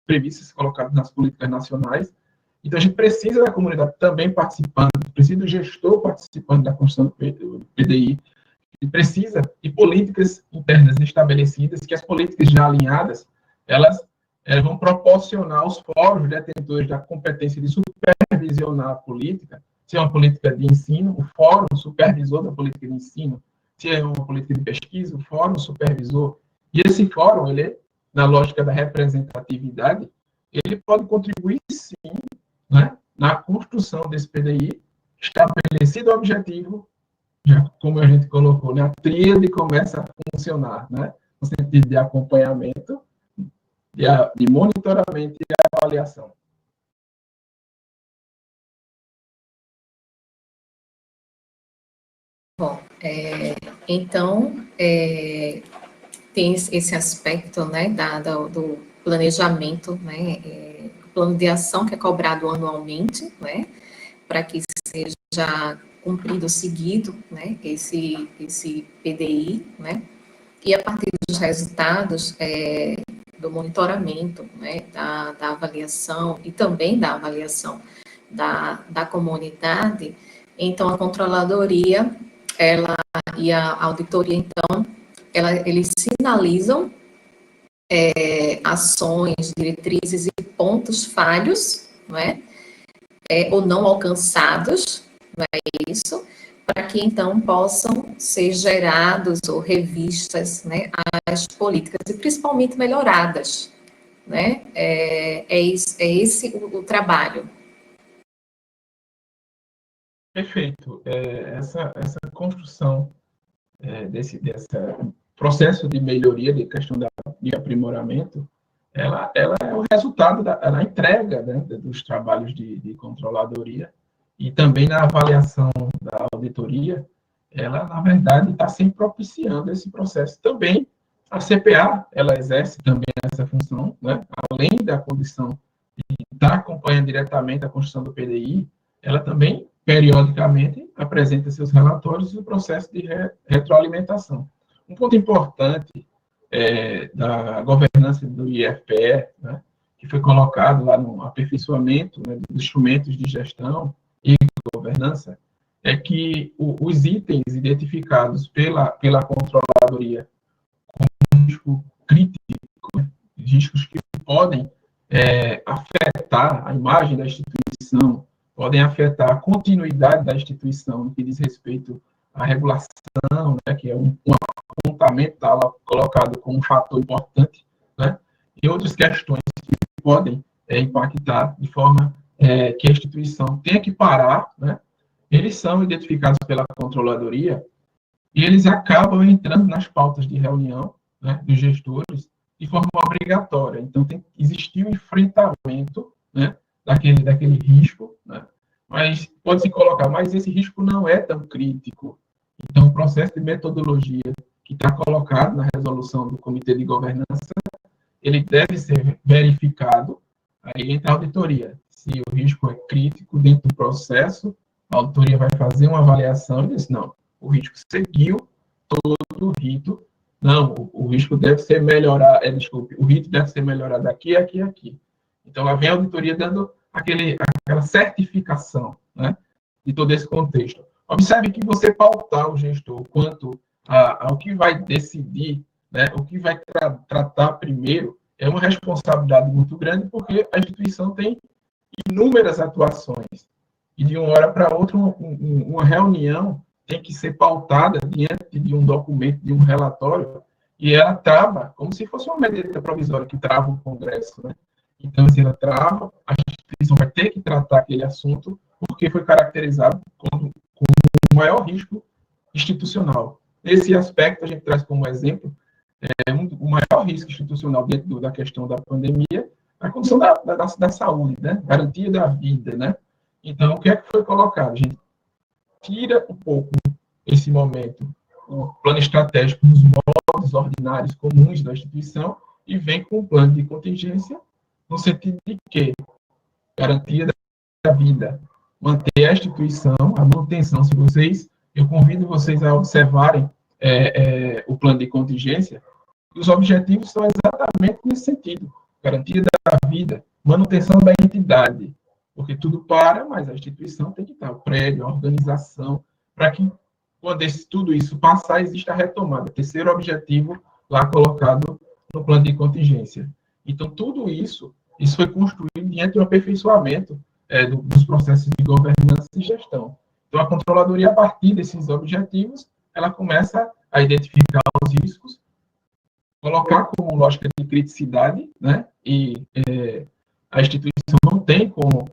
previstos colocados nas políticas nacionais. Então, a gente precisa da comunidade também participando, precisa do gestor participando da construção do PDI, e precisa de políticas internas estabelecidas, que as políticas já alinhadas, elas vão proporcionar aos fóruns detentores da competência de supervisionar a política, se é uma política de ensino, o fórum supervisor da política de ensino, se é uma política de pesquisa, o fórum supervisor. E esse fórum, ele, na lógica da representatividade, ele pode contribuir, sim, né, na construção desse PDI, estabelecido o objetivo, já como a gente colocou, né, a tríade começa a funcionar, né, no sentido de acompanhamento, de monitoramento e avaliação. Bom, então, tem esse aspecto, né, do planejamento, né, plano de ação que é cobrado anualmente, né, para que seja cumprido, seguido, né, esse PDI, né, e a partir dos resultados do monitoramento, né, da avaliação e também da avaliação da comunidade, então a controladoria, ela e a auditoria, então, eles sinalizam ações, diretrizes e pontos falhos, né, ou não alcançados, não é isso, para que então possam ser gerados ou revistas, né, as políticas e principalmente melhoradas, né? Esse o trabalho. Perfeito. Essa construção desse processo de melhoria, de questão de aprimoramento, ela é o resultado da entrega, né, dos trabalhos de controladoria, e também na avaliação da auditoria, ela, na verdade, está sempre propiciando esse processo. Também a CPA, ela exerce também essa função, né, além da condição de estar acompanhando diretamente a construção do PDI, ela também, periodicamente, apresenta seus relatórios e o processo de retroalimentação. Um ponto importante da governança do IFPE, né, que foi colocado lá no aperfeiçoamento, né, dos instrumentos de gestão e governança, é que os itens identificados pela controladoria como risco crítico, né, riscos que podem afetar a imagem da instituição, podem afetar a continuidade da instituição no que diz respeito à regulação, né, que é um apontamento está lá colocado como um fator importante, né, e outras questões que podem impactar de forma que a instituição tenha que parar, né, eles são identificados pela controladoria e eles acabam entrando nas pautas de reunião, né, dos gestores de forma obrigatória. Então, tem que existir um enfrentamento, né, daquele risco, né, mas pode-se colocar, mas esse risco não é tão crítico. Então, o processo de metodologia que está colocado na resolução do Comitê de Governança, ele deve ser verificado, aí entra a auditoria. Se o risco é crítico dentro do processo, a auditoria vai fazer uma avaliação e diz, não, o risco seguiu todo o rito, não, o risco deve ser melhorado, o rito deve ser melhorado aqui, aqui e aqui. Então, lá vem a auditoria dando aquela certificação, né, de todo esse contexto. Observe que você pautar o gestor quanto ao que vai decidir, né, o que vai tratar primeiro, é uma responsabilidade muito grande, porque a instituição tem inúmeras atuações. E de uma hora para outra, uma reunião tem que ser pautada diante de um documento, de um relatório, e ela trava, como se fosse uma medida provisória que trava o Congresso, né? Então, se ela trava, a instituição vai ter que tratar aquele assunto, porque foi caracterizado como o maior risco institucional. Nesse aspecto, a gente traz como exemplo o maior risco institucional dentro da questão da pandemia, a condição da saúde, né? Garantia da vida, né? Então, o que é que foi colocado? A gente tira um pouco, esse momento, o plano estratégico nos modos ordinários comuns da instituição e vem com um plano de contingência no sentido de que garantia da vida, manter a instituição, a manutenção. Eu convido vocês a observarem o plano de contingência, e os objetivos são exatamente nesse sentido: garantia da vida, manutenção da entidade, porque tudo para, mas a instituição tem que estar, o prédio, a organização, para que, quando tudo isso passar, exista a retomada. Terceiro objetivo lá colocado no plano de contingência. Então, tudo isso foi construído diante de um aperfeiçoamento dos processos de governança e gestão. Então, a controladoria, a partir desses objetivos, ela começa a identificar os riscos, colocar como lógica de criticidade, né? E a instituição não tem como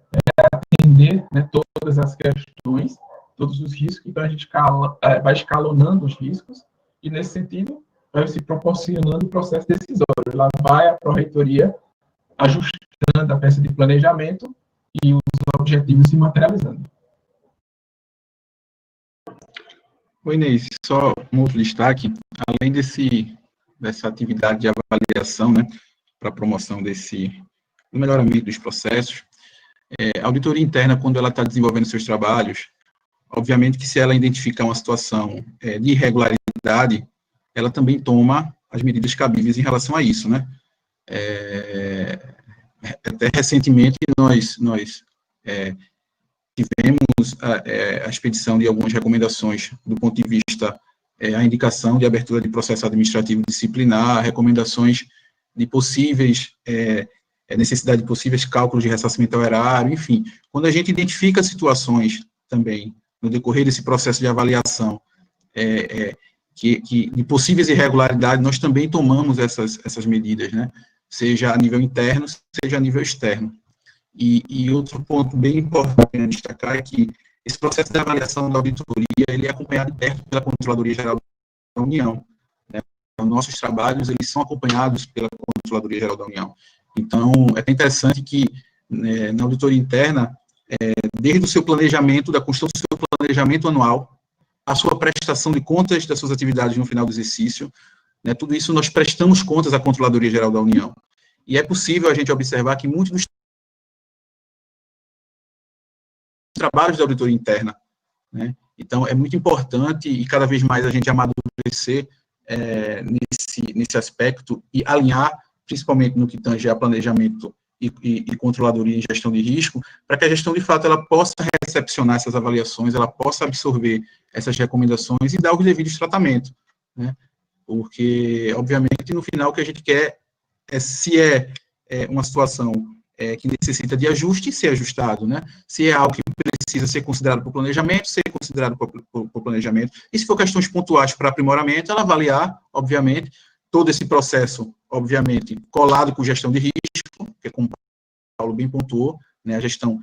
atender, né, todas as questões, todos os riscos, então a gente vai escalonando os riscos, e nesse sentido vai se proporcionando o processo decisório. Lá vai a pró-reitoria ajustando a peça de planejamento e os objetivos se materializando. Oi, Inês, só um outro destaque, além dessa atividade de avaliação, né, para a promoção do melhoramento dos processos, a auditoria interna, quando ela está desenvolvendo seus trabalhos, obviamente que se ela identificar uma situação de irregularidade, ela também toma as medidas cabíveis em relação a isso, né? Até recentemente nós tivemos a expedição de algumas recomendações do ponto de vista a indicação de abertura de processo administrativo disciplinar, recomendações de possíveis necessidade de possíveis cálculos de ressarcimento ao erário, enfim. Quando a gente identifica situações também, no decorrer desse processo de avaliação, de possíveis irregularidades, nós também tomamos essas medidas, né? Seja a nível interno, seja a nível externo. E outro ponto bem importante a destacar é que esse processo de avaliação da auditoria, ele é acompanhado de perto pela Controladoria Geral da União, né? Então, nossos trabalhos, eles são acompanhados pela Controladoria Geral da União. Então, é até interessante que, na auditoria interna, desde o seu planejamento, da construção do seu planejamento anual, a sua prestação de contas das suas atividades no final do exercício, né, tudo isso nós prestamos contas à Controladoria Geral da União. E é possível a gente observar que muitos dos trabalhos da auditoria interna, né, então é muito importante e cada vez mais a gente amadurecer nesse aspecto e alinhar, principalmente no que tange a planejamento e controladoria em gestão de risco, para que a gestão, de fato, ela possa recepcionar essas avaliações, ela possa absorver essas recomendações e dar os devidos tratamentos, né? Porque, obviamente, no final, o que a gente quer se uma situação que necessita de ajuste, ser ajustado, né? Se é algo que precisa ser considerado por planejamento, ser considerado por planejamento, e se for questões pontuais para aprimoramento, ela avaliar, obviamente, todo esse processo, obviamente, colado com gestão de risco, que como o Paulo bem pontuou, né, a gestão,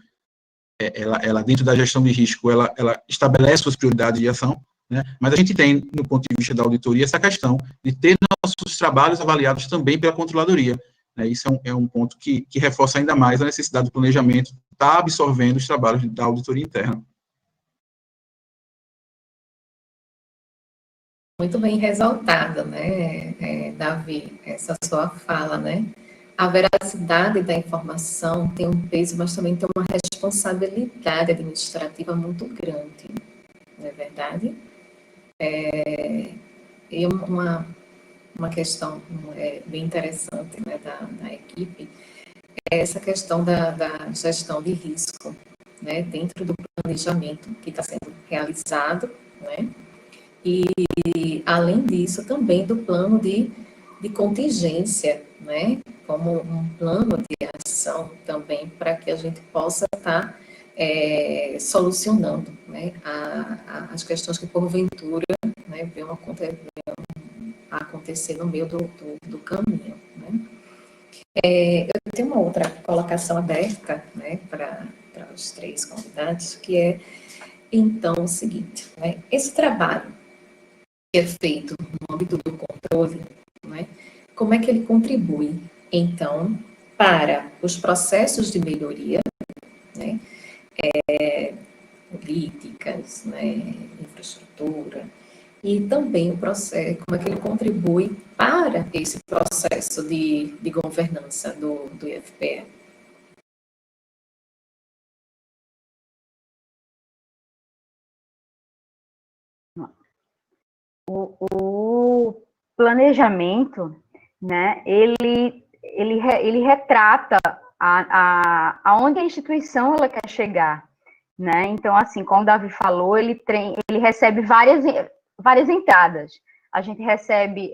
ela dentro da gestão de risco, ela estabelece suas prioridades de ação, né, mas a gente tem, no ponto de vista da auditoria, essa questão de ter nossos trabalhos avaliados também pela controladoria, né, isso é um ponto que reforça ainda mais a necessidade do planejamento estar absorvendo os trabalhos da auditoria interna. Muito bem ressaltada, né, Davi, essa sua fala, né? A veracidade da informação tem um peso, mas também tem uma responsabilidade administrativa muito grande, não é verdade? E uma questão bem interessante, né, da equipe é essa questão da gestão de risco, né, dentro do planejamento que está sendo realizado, né? E, além disso, também do plano de contingência, né? Como um plano de ação também para que a gente possa estar solucionando, né? As questões que, porventura, né, venham a acontecer no meio do caminho, né? Eu tenho uma outra colocação aberta, né, para os três convidados, que é, então, o seguinte, né, esse trabalho que é feito no âmbito do controle, né, como é que ele contribui, então, para os processos de melhoria, né, políticas, né, infraestrutura, e também o processo, como é que ele contribui para esse processo de governança do IFPE. O planejamento, né, ele retrata aonde a instituição ela quer chegar, né? Então, assim, como o Davi falou, ele recebe várias entradas. A gente recebe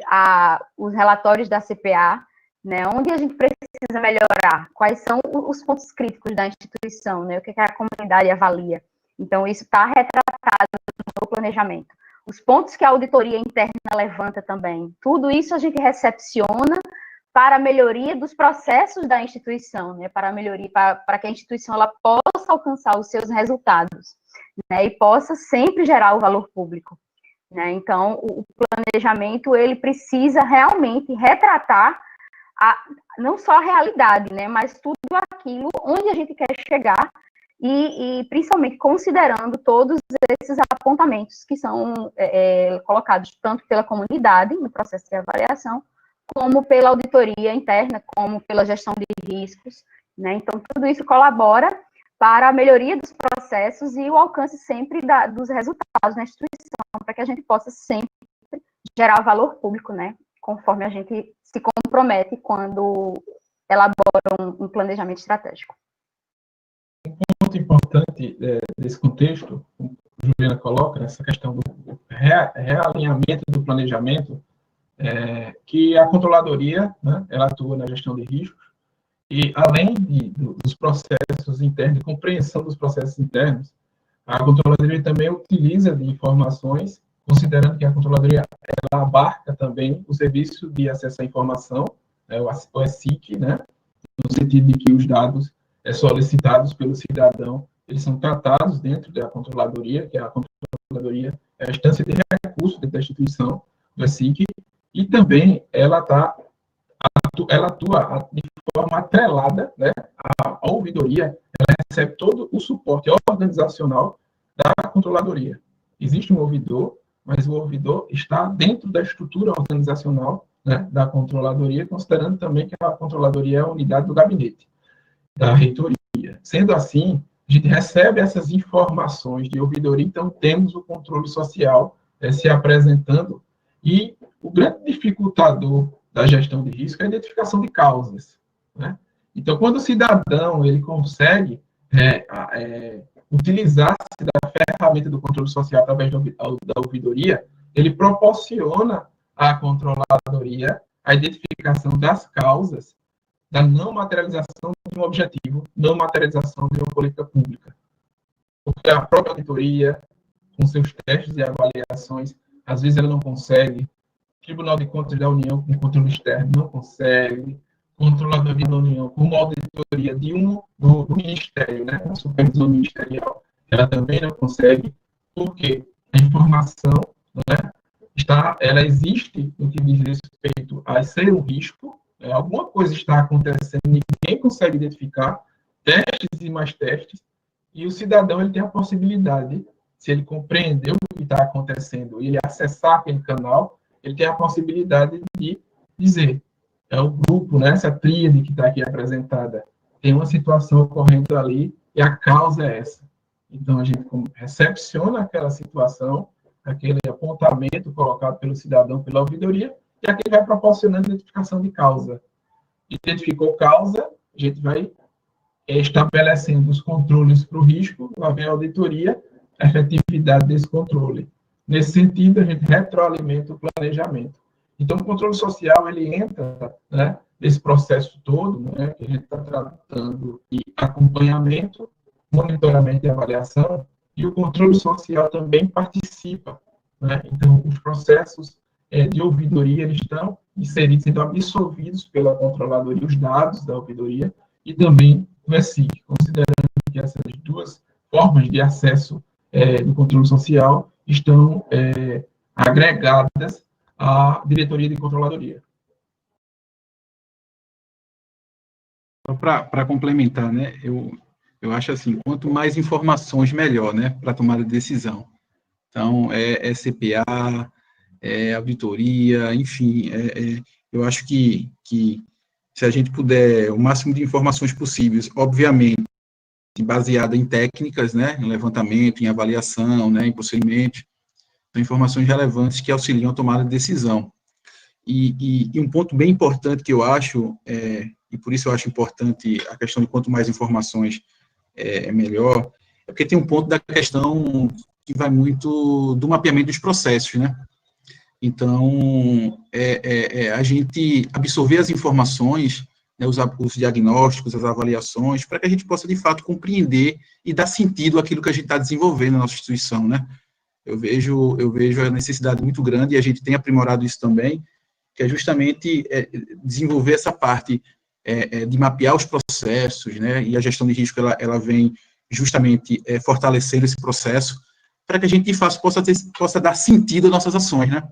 os relatórios da CPA, né, onde a gente precisa melhorar, quais são os pontos críticos da instituição, né, o que a comunidade avalia. Então, isso está retratado no planejamento. Os pontos que a auditoria interna levanta também. Tudo isso a gente recepciona para a melhoria dos processos da instituição, né, para que a instituição ela possa alcançar os seus resultados, né, e possa sempre gerar o valor público, né. Então, o planejamento ele precisa realmente retratar não só a realidade, né, mas tudo aquilo onde a gente quer chegar e principalmente considerando todos esses apontamentos que são colocados tanto pela comunidade no processo de avaliação, como pela auditoria interna, como pela gestão de riscos, né? Então, tudo isso colabora para a melhoria dos processos e o alcance sempre dos resultados na instituição, para que a gente possa sempre gerar valor público, né? Conforme a gente se compromete quando elabora um planejamento estratégico. Um ponto importante desse contexto, como a Juliana coloca, essa questão do realinhamento do planejamento, que a controladoria, né, ela atua na gestão de riscos, e além dos processos internos, de compreensão dos processos internos, a controladoria também utiliza de informações, considerando que a controladoria ela abarca também o serviço de acesso à informação, o ESIC, né, no sentido de que os dados solicitados pelo cidadão, eles são tratados dentro da controladoria, que a controladoria é a instância de recurso dentro da instituição, do ESIC, e também ela atua de forma atrelada, né, à ouvidoria, ela recebe todo o suporte organizacional da controladoria. Existe um ouvidor, mas o ouvidor está dentro da estrutura organizacional, né, da controladoria, considerando também que a controladoria é a unidade do gabinete da reitoria. Sendo assim, a gente recebe essas informações de ouvidoria, então temos o controle social se apresentando, e o grande dificultador da gestão de risco é a identificação de causas, né? Então, quando o cidadão ele consegue utilizar-se da ferramenta do controle social através da ouvidoria, ele proporciona à controladoria a identificação das causas da não materialização de um objetivo, não materialização de uma política pública. Porque a própria auditoria, com seus testes e avaliações, às vezes ela não consegue, Tribunal de Contas da União, com controle externo, não consegue, Controladoria da União, com uma auditoria do Ministério, né, a supervisão ministerial, ela também não consegue, porque a informação, né, ela existe no que diz respeito a ser um risco, alguma coisa está acontecendo, ninguém consegue identificar, testes e mais testes, e o cidadão ele tem a possibilidade, se ele compreender o que está acontecendo e ele acessar aquele canal, ele tem a possibilidade de dizer, o grupo, né, essa tríade que está aqui apresentada, tem uma situação ocorrendo ali e a causa é essa. Então, a gente recepciona aquela situação, aquele apontamento colocado pelo cidadão, pela ouvidoria, e aqui vai proporcionando identificação de causa. Identificou causa, a gente vai estabelecendo os controles para o risco, lá vem a auditoria, a efetividade desse controle. Nesse sentido, a gente retroalimenta o planejamento. Então, o controle social, ele entra, né, nesse processo todo, né, que a gente está tratando de acompanhamento, monitoramento e avaliação, e o controle social também participa, né? Então, os processos de ouvidoria, eles estão inseridos, sendo absorvidos pela controladoria, os dados da ouvidoria, e também o ESIC, considerando que essas duas formas de acesso do controle social estão agregadas à diretoria de controladoria. Para complementar, né, eu acho assim, quanto mais informações, melhor, né, para tomada de decisão. Então, CPA, auditoria, enfim, eu acho que se a gente puder, o máximo de informações possíveis, obviamente, baseada em técnicas, né, em levantamento, em avaliação, né, em procedimentos, são informações relevantes que auxiliam a tomada de decisão. E um ponto bem importante que eu acho, e por isso eu acho importante a questão de quanto mais informações melhor, é porque tem um ponto da questão que vai muito do mapeamento dos processos, né? Então, a gente absorver as informações, né, os diagnósticos, as avaliações, para que a gente possa, de fato, compreender e dar sentido àquilo que a gente está desenvolvendo na nossa instituição, né? Eu vejo a necessidade muito grande, e a gente tem aprimorado isso também, que é justamente desenvolver essa parte de mapear os processos, né, e a gestão de risco, ela vem justamente fortalecendo esse processo, para que a gente, de fato, possa dar sentido às nossas ações, né,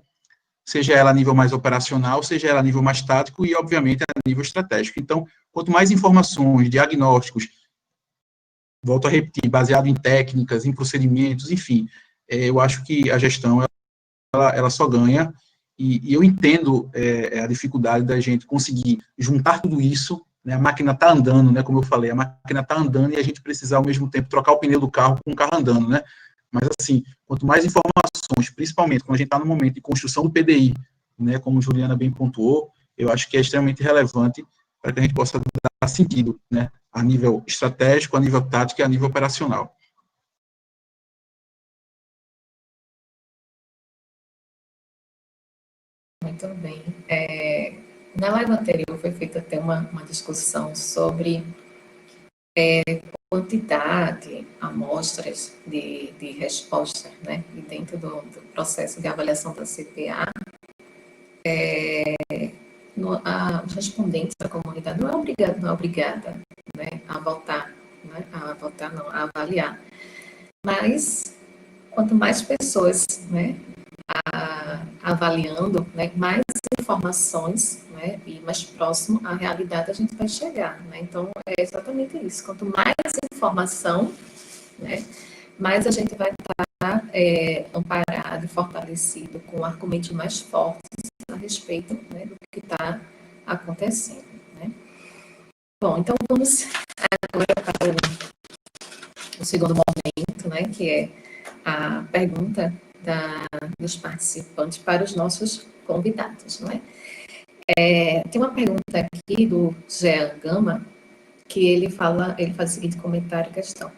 seja ela a nível mais operacional, seja ela a nível mais tático e, obviamente, a nível estratégico. Então, quanto mais informações, diagnósticos, volto a repetir, baseado em técnicas, em procedimentos, enfim, eu acho que a gestão, ela só ganha, e eu entendo a dificuldade da gente conseguir juntar tudo isso, né, a máquina está andando, né, como eu falei, a máquina está andando e a gente precisa, ao mesmo tempo, trocar o pneu do carro com o carro andando, né, mas, assim, quanto mais informações, principalmente quando a gente está no momento de construção do PDI, né, como Juliana bem pontuou, eu acho que é extremamente relevante para que a gente possa dar sentido, né, a nível estratégico, a nível tático e a nível operacional. Muito bem. Na live anterior foi feita até uma discussão sobre quantidade, amostras de resposta, né? E dentro do processo de avaliação da CPA, os respondentes da comunidade não é obrigada, né, a votar, né? A avaliar. Mas, quanto mais pessoas, né, avaliando, né, mais informações, né, e mais próximo à realidade a gente vai chegar, né? Então, é exatamente isso. Quanto mais informação, né, mais a gente vai estar amparado e fortalecido com argumentos mais fortes a respeito, né, do que está acontecendo, né? Bom, então vamos agora para o segundo momento, né, que é a pergunta dos participantes para os nossos convidados, não é? Tem uma pergunta aqui do Zé Gama, que ele faz o seguinte comentário, questão.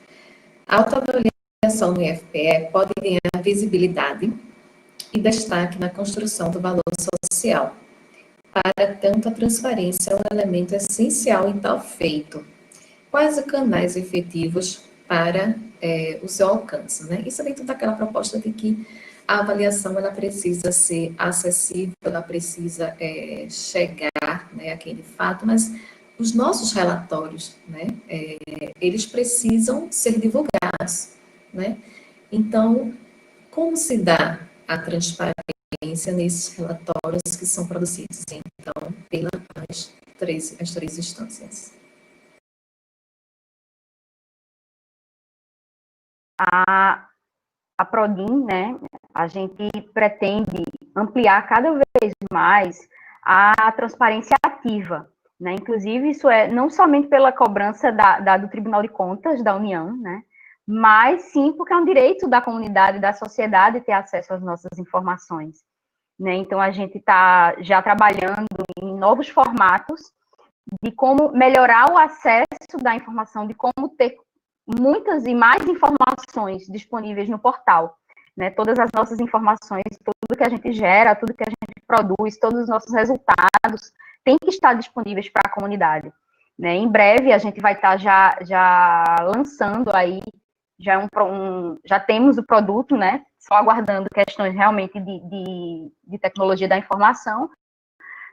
A autoavaliação no IFPE pode ganhar visibilidade e destaque na construção do valor social. Para tanto, a transparência é um elemento essencial em tal feito. Quais os canais efetivos para o seu alcance, né? Isso dentro daquela proposta de que a avaliação ela precisa ser acessível, ela precisa chegar, né, àquele fato, mas os nossos relatórios, né, eles precisam ser divulgados, né? Então, como se dá a transparência nesses relatórios que são produzidos, então, pelas três instâncias? A Prodin, né, a gente pretende ampliar cada vez mais a transparência ativa, né, inclusive isso não somente pela cobrança do Tribunal de Contas da União, né, mas sim porque é um direito da comunidade, da sociedade ter acesso às nossas informações, né, então a gente está já trabalhando em novos formatos de como melhorar o acesso da informação, de como ter muitas e mais informações disponíveis no portal, né? Todas as nossas informações, tudo que a gente gera, tudo que a gente produz, todos os nossos resultados têm que estar disponíveis para a comunidade, né? Em breve a gente vai estar já lançando aí já temos o produto, né, só aguardando questões realmente de tecnologia da informação,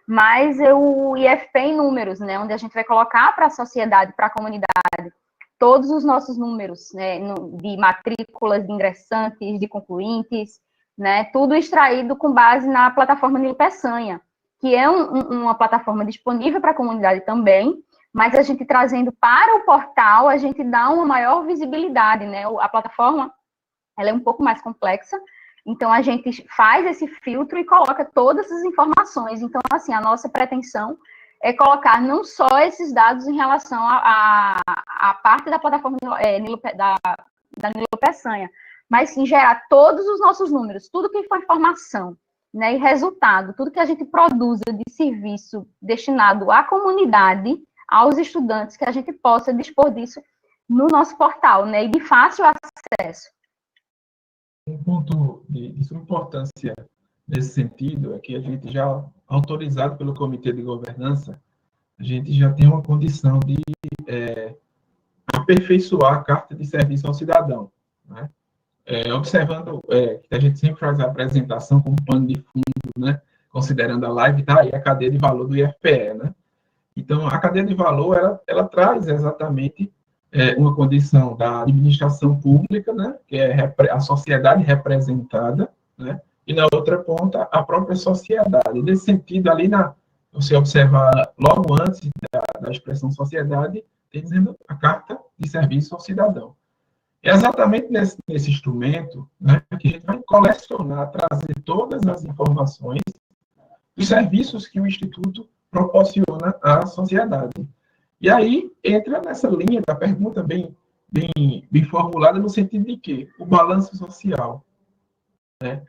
mas o IFP em números, né, onde a gente vai colocar para a sociedade, para a comunidade, todos os nossos números, né, de matrículas, de ingressantes, de concluintes, né, tudo extraído com base na plataforma Nilo Peçanha, que é uma plataforma disponível para a comunidade também, mas a gente trazendo para o portal, a gente dá uma maior visibilidade, né, a plataforma, ela é um pouco mais complexa, então a gente faz esse filtro e coloca todas as informações, então, assim, a nossa pretensão é colocar não só esses dados em relação à parte da plataforma da Nilo Peçanha, mas sim gerar todos os nossos números, tudo que for informação, né, e resultado, tudo que a gente produza de serviço destinado à comunidade, aos estudantes, que a gente possa dispor disso no nosso portal, né, e de fácil acesso. Um ponto de suma importância nesse sentido é que a gente já, autorizado pelo Comitê de Governança, a gente já tem uma condição de aperfeiçoar a Carta de Serviço ao Cidadão, né? Observando que a gente sempre faz a apresentação como pano de fundo, né? Considerando a live, tá aí a cadeia de valor do IFPE, né? Então, a cadeia de valor, ela traz exatamente uma condição da administração pública, né? Que é a sociedade representada, né? E na outra ponta, a própria sociedade. Nesse sentido, ali, você observar logo antes da expressão sociedade, tem dizendo a Carta de Serviço ao Cidadão. É exatamente nesse instrumento, né, que a gente vai colecionar, trazer todas as informações dos serviços que o Instituto proporciona à sociedade. E aí entra nessa linha da pergunta bem formulada, no sentido de que o balanço social, né,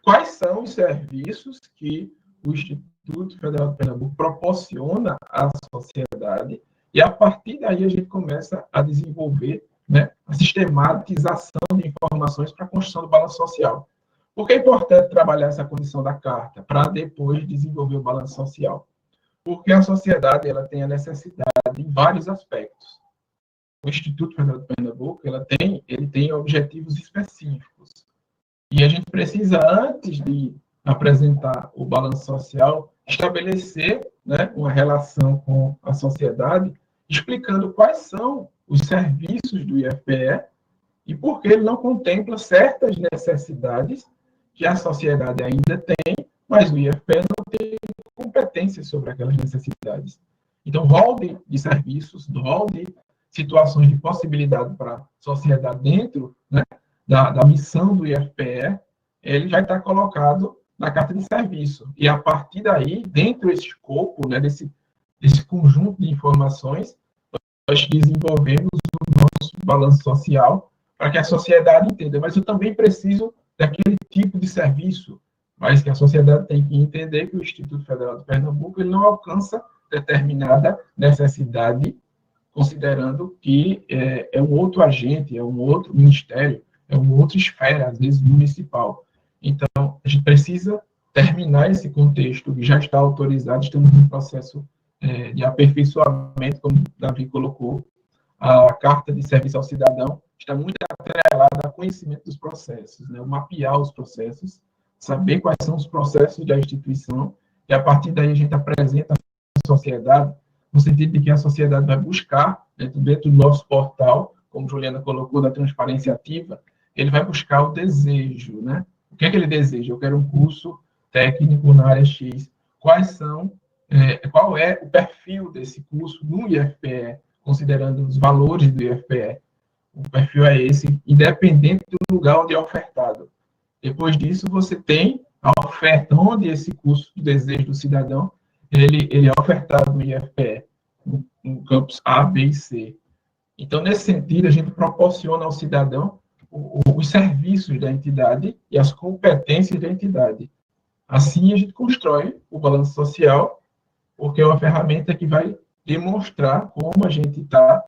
quais são os serviços que o Instituto Federal de Pernambuco proporciona à sociedade, e a partir daí a gente começa a desenvolver, né, a sistematização de informações para a construção do balanço social. Por que é importante trabalhar essa condição da carta, para depois desenvolver o balanço social? Porque a sociedade ela tem a necessidade em vários aspectos. O Instituto Federal de Pernambuco ele tem objetivos específicos. E a gente precisa, antes de apresentar o balanço social, estabelecer, né, uma relação com a sociedade, explicando quais são os serviços do IFPE e por que ele não contempla certas necessidades que a sociedade ainda tem, mas o IFPE não tem competência sobre aquelas necessidades. Então, o rol de serviços, o rol de situações de possibilidade para a sociedade dentro, né, da missão do IFPE, ele vai estar colocado na carta de serviço. E, a partir daí, dentro desse escopo, né, desse conjunto de informações, nós desenvolvemos o nosso balanço social para que a sociedade entenda. Mas eu também preciso daquele tipo de serviço, mas que a sociedade tem que entender que o Instituto Federal de Pernambuco ele não alcança determinada necessidade, considerando que é um outro agente, é um outro ministério, é uma outra esfera, às vezes municipal. Então, a gente precisa terminar esse contexto que já está autorizado, estamos num processo de aperfeiçoamento, como o Davi colocou. A Carta de Serviço ao Cidadão está muito atrelada ao conhecimento dos processos, né? Mapear os processos, saber quais são os processos da instituição, e a partir daí a gente apresenta à sociedade, no sentido de que a sociedade vai buscar, dentro do nosso portal, como Juliana colocou, da transparência ativa, ele vai buscar o desejo, né? O que é que ele deseja? Eu quero um curso técnico na área X. Qual é o perfil desse curso no IFPE, considerando os valores do IFPE? O perfil é esse, independente do lugar onde é ofertado. Depois disso, você tem a oferta, onde esse curso do desejo do cidadão, ele é ofertado no IFPE, no campus A, B e C. Então, nesse sentido, a gente proporciona ao cidadão os serviços da entidade e as competências da entidade. Assim, a gente constrói o balanço social, porque é uma ferramenta que vai demonstrar como a gente está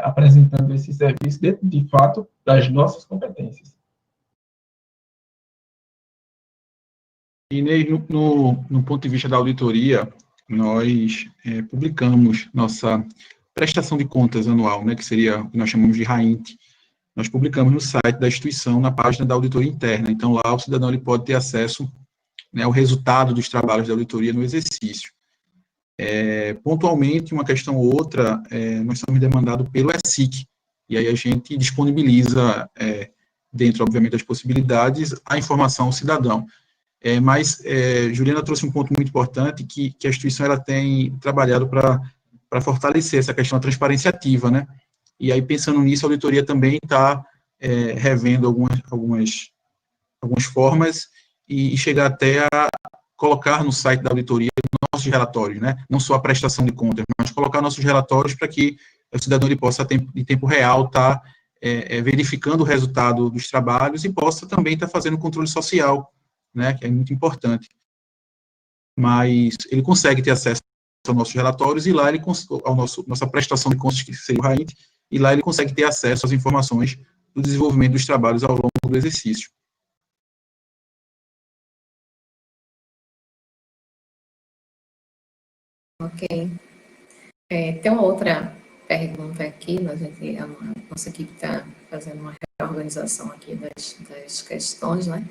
apresentando esse serviço dentro, de fato, das nossas competências. Inês, no ponto de vista da auditoria, nós publicamos nossa prestação de contas anual, né, que seria o que nós chamamos de RAINT, nós publicamos no site da instituição, na página da auditoria interna. Então, lá o cidadão ele pode ter acesso, né, ao resultado dos trabalhos da auditoria no exercício. Pontualmente, uma questão ou outra, nós somos demandados pelo ESIC, e aí a gente disponibiliza, dentro, obviamente, das possibilidades, a informação ao cidadão. Mas Juliana trouxe um ponto muito importante, que a instituição ela tem trabalhado para fortalecer essa questão da transparência ativa, né? E aí, pensando nisso, a auditoria também está revendo algumas formas e chegar até a colocar no site da auditoria nossos relatórios, né? Não só a prestação de contas, mas colocar nossos relatórios para que o cidadão ele possa, em tempo real, estar verificando o resultado dos trabalhos e possa também estar fazendo controle social, né? Que é muito importante. Mas ele consegue ter acesso aos nossos relatórios e lá ele nossa prestação de contas, que seria o RAINT, e lá ele consegue ter acesso às informações do desenvolvimento dos trabalhos ao longo do exercício. Ok. Tem uma outra pergunta aqui, a nossa equipe está fazendo uma reorganização aqui das questões, né?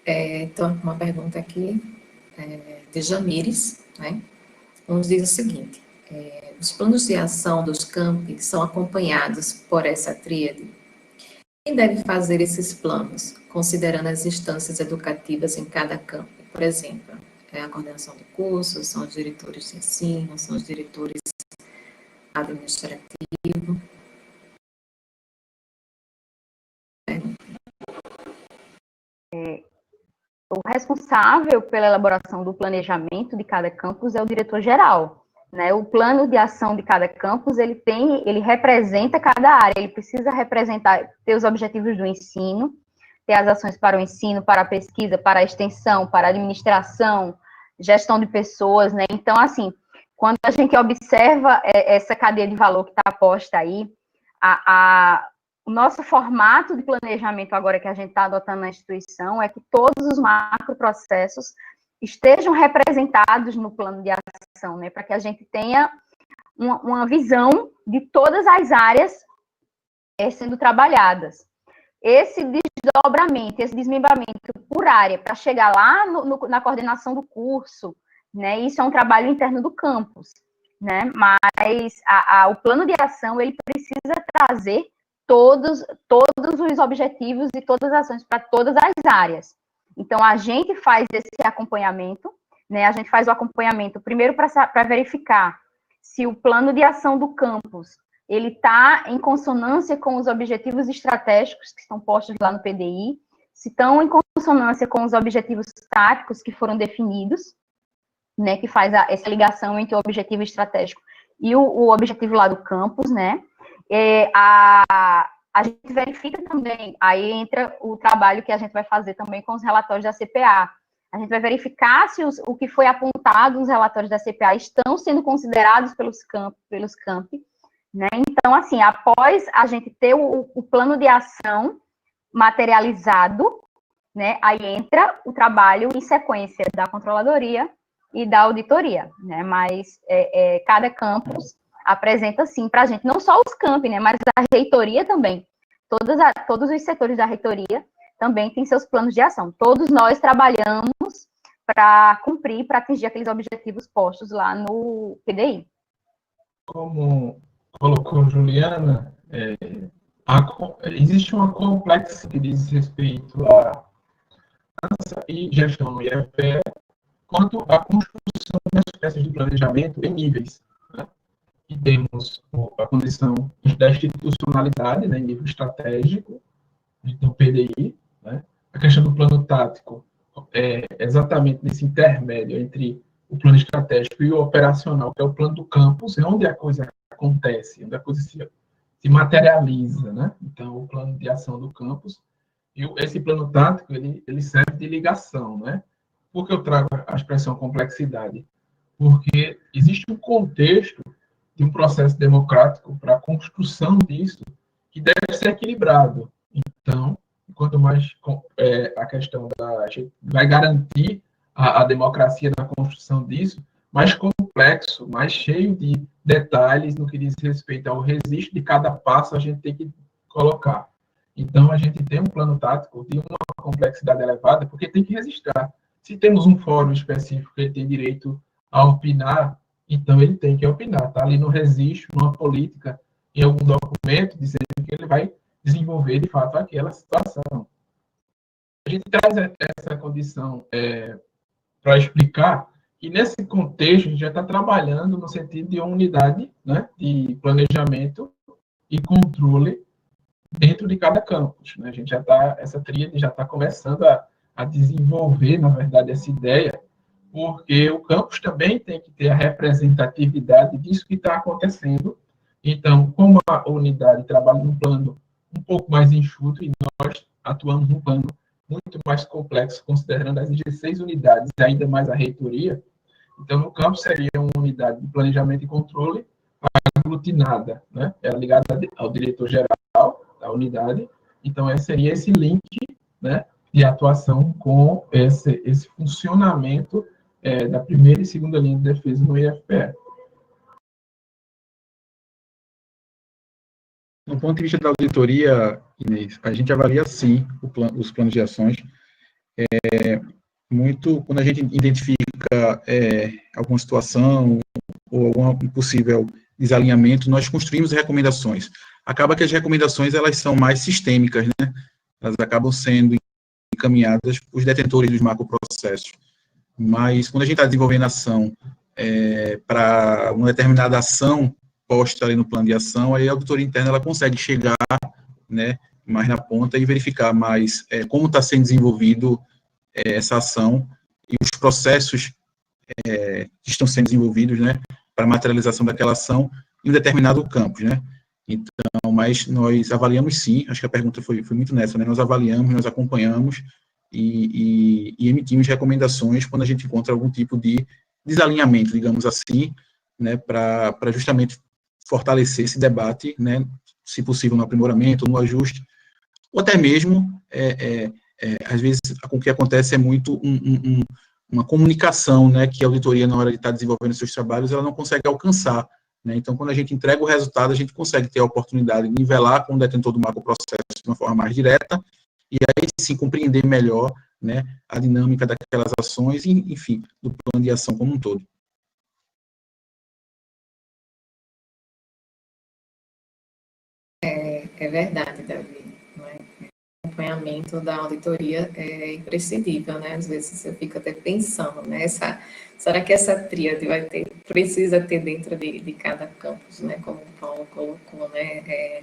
Então, uma pergunta aqui de Jamires, né? Nos diz o seguinte: os planos de ação dos campi são acompanhados por essa tríade? Quem deve fazer esses planos, considerando as instâncias educativas em cada campi? Por exemplo, a coordenação do curso, são os diretores de ensino, são os diretores administrativos. O responsável pela elaboração do planejamento de cada campus é o diretor-geral, né? O plano de ação de cada campus, ele representa cada área, ele precisa representar, ter os objetivos do ensino, ter as ações para o ensino, para a pesquisa, para a extensão, para a administração, gestão de pessoas, né? Então, assim, quando a gente observa essa cadeia de valor que está posta aí, o nosso formato de planejamento agora que a gente está adotando na instituição é que todos os macroprocessos estejam representados no plano de ação, né? Para que a gente tenha uma visão de todas as áreas sendo trabalhadas. Esse desdobramento, esse desmembramento por área, para chegar lá na coordenação do curso, né? Isso é um trabalho interno do campus, né? Mas o plano de ação, ele precisa trazer todos os objetivos e todas as ações para todas as áreas. Então, a gente faz esse acompanhamento, né? A gente faz o acompanhamento primeiro para verificar se o plano de ação do campus ele está em consonância com os objetivos estratégicos que estão postos lá no PDI, se estão em consonância com os objetivos táticos que foram definidos, né, que faz essa ligação entre o objetivo estratégico e o objetivo lá do campus, né? A gente verifica também, aí entra o trabalho que a gente vai fazer também com os relatórios da CPA. A gente vai verificar se o que foi apontado nos relatórios da CPA estão sendo considerados pelos campi, né? Então, assim, após a gente ter o plano de ação materializado, né, aí entra o trabalho em sequência da controladoria e da auditoria, né? Mas cada campus apresenta, sim, para a gente, não só os campi, né, mas a reitoria também. Todos os setores da reitoria também têm seus planos de ação. Todos nós trabalhamos para cumprir, para atingir aqueles objetivos postos lá no PDI. Como colocou Juliana, existe uma complexidade que diz respeito à e gestão no IFPE quanto à construção das peças de planejamento em níveis, né? E temos a condição da institucionalidade, né, em nível estratégico, do PDI, né? A questão do plano tático é exatamente nesse intermédio entre o plano estratégico e o operacional, que é o plano do campus, é onde a coisa acontece, onde a coisa se materializa, né? Então, o plano de ação do campus e esse plano tático, ele serve de ligação, né? Por que eu trago a expressão complexidade? Porque existe um contexto de um processo democrático para a construção disso que deve ser equilibrado. Então, quanto mais a questão a gente vai garantir a democracia na construção disso, mais complexo, mais cheio de detalhes no que diz respeito ao registro de cada passo a gente tem que colocar. Então, a gente tem um plano tático de uma complexidade elevada, porque tem que registrar. Se temos um fórum específico que ele tem direito a opinar, então ele tem que opinar, tá? Ali no registro, numa política, em algum documento, dizendo que ele vai desenvolver, de fato, aquela situação. A gente traz essa condição para explicar que, nesse contexto, a gente já está trabalhando no sentido de uma unidade, né, de planejamento e controle dentro de cada campus, né? A gente já está, essa tríade já está começando a desenvolver, na verdade, essa ideia, porque o campus também tem que ter a representatividade disso que está acontecendo. Então, como a unidade trabalha num plano um pouco mais enxuto e nós atuamos num plano muito mais complexo, considerando as 16 unidades e ainda mais a reitoria, então, no campus seria uma unidade de planejamento e controle aglutinada, né? Ela ligada ao diretor-geral da unidade. Então, seria esse link, né, de atuação com esse funcionamento da primeira e segunda linha de defesa no IFPE. Do ponto de vista da auditoria, Inês, a gente avalia, sim, os planos de ações. Muito, quando a gente identifica alguma situação ou algum possível desalinhamento, nós construímos recomendações. Acaba que as recomendações, elas são mais sistêmicas, né? Elas acabam sendo encaminhadas para os detentores dos macroprocessos. Mas, quando a gente está desenvolvendo ação para uma determinada ação posta ali no plano de ação, aí a auditoria interna ela consegue chegar, né, mais na ponta e verificar mais como está sendo desenvolvido essa ação e os processos que estão sendo desenvolvidos, né, para a materialização daquela ação em um determinado campus, né. Então, mas nós avaliamos sim, acho que a pergunta foi muito nessa, né, nós avaliamos, nós acompanhamos e emitimos recomendações quando a gente encontra algum tipo de desalinhamento, digamos assim, né, para justamente fortalecer esse debate, né, se possível no aprimoramento, no ajuste, ou até mesmo, às vezes, o que acontece é muito uma comunicação, né, que a auditoria, na hora de estar desenvolvendo seus trabalhos, ela não consegue alcançar, né. Então, quando a gente entrega o resultado, a gente consegue ter a oportunidade de nivelar com o detentor do macroprocesso de uma forma mais direta, e aí sim compreender melhor, né, a dinâmica daquelas ações e, enfim, do plano de ação como um todo. É verdade, Davi. O acompanhamento da auditoria é imprescindível, né? Às vezes eu fico até pensando, né? Será que essa tríade precisa ter dentro de cada campus, né? Como o Paulo colocou, né?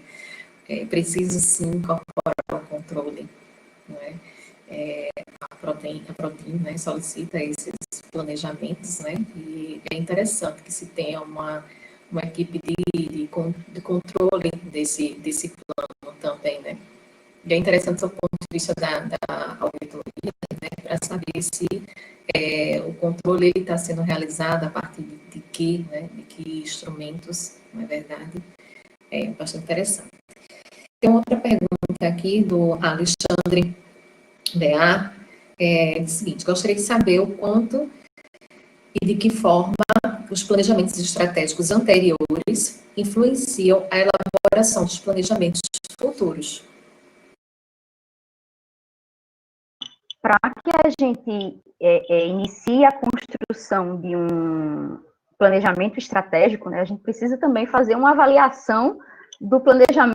Preciso sim incorporar o controle, né? A Prodin, né, solicita esses planejamentos, né? E é interessante que se tenha uma equipe de controle desse plano também, né? E é interessante do ponto de vista da auditoria, né, para saber se o controle está sendo realizado a partir de que, né, de que instrumentos, não é verdade? É bastante interessante. Tem outra pergunta aqui do Alexandre Bear, o seguinte: gostaria de saber o quanto e de que forma os planejamentos estratégicos anteriores influenciam a elaboração dos planejamentos futuros. Para que a gente inicie a construção de um planejamento estratégico, né, a gente precisa também fazer uma avaliação do planejamento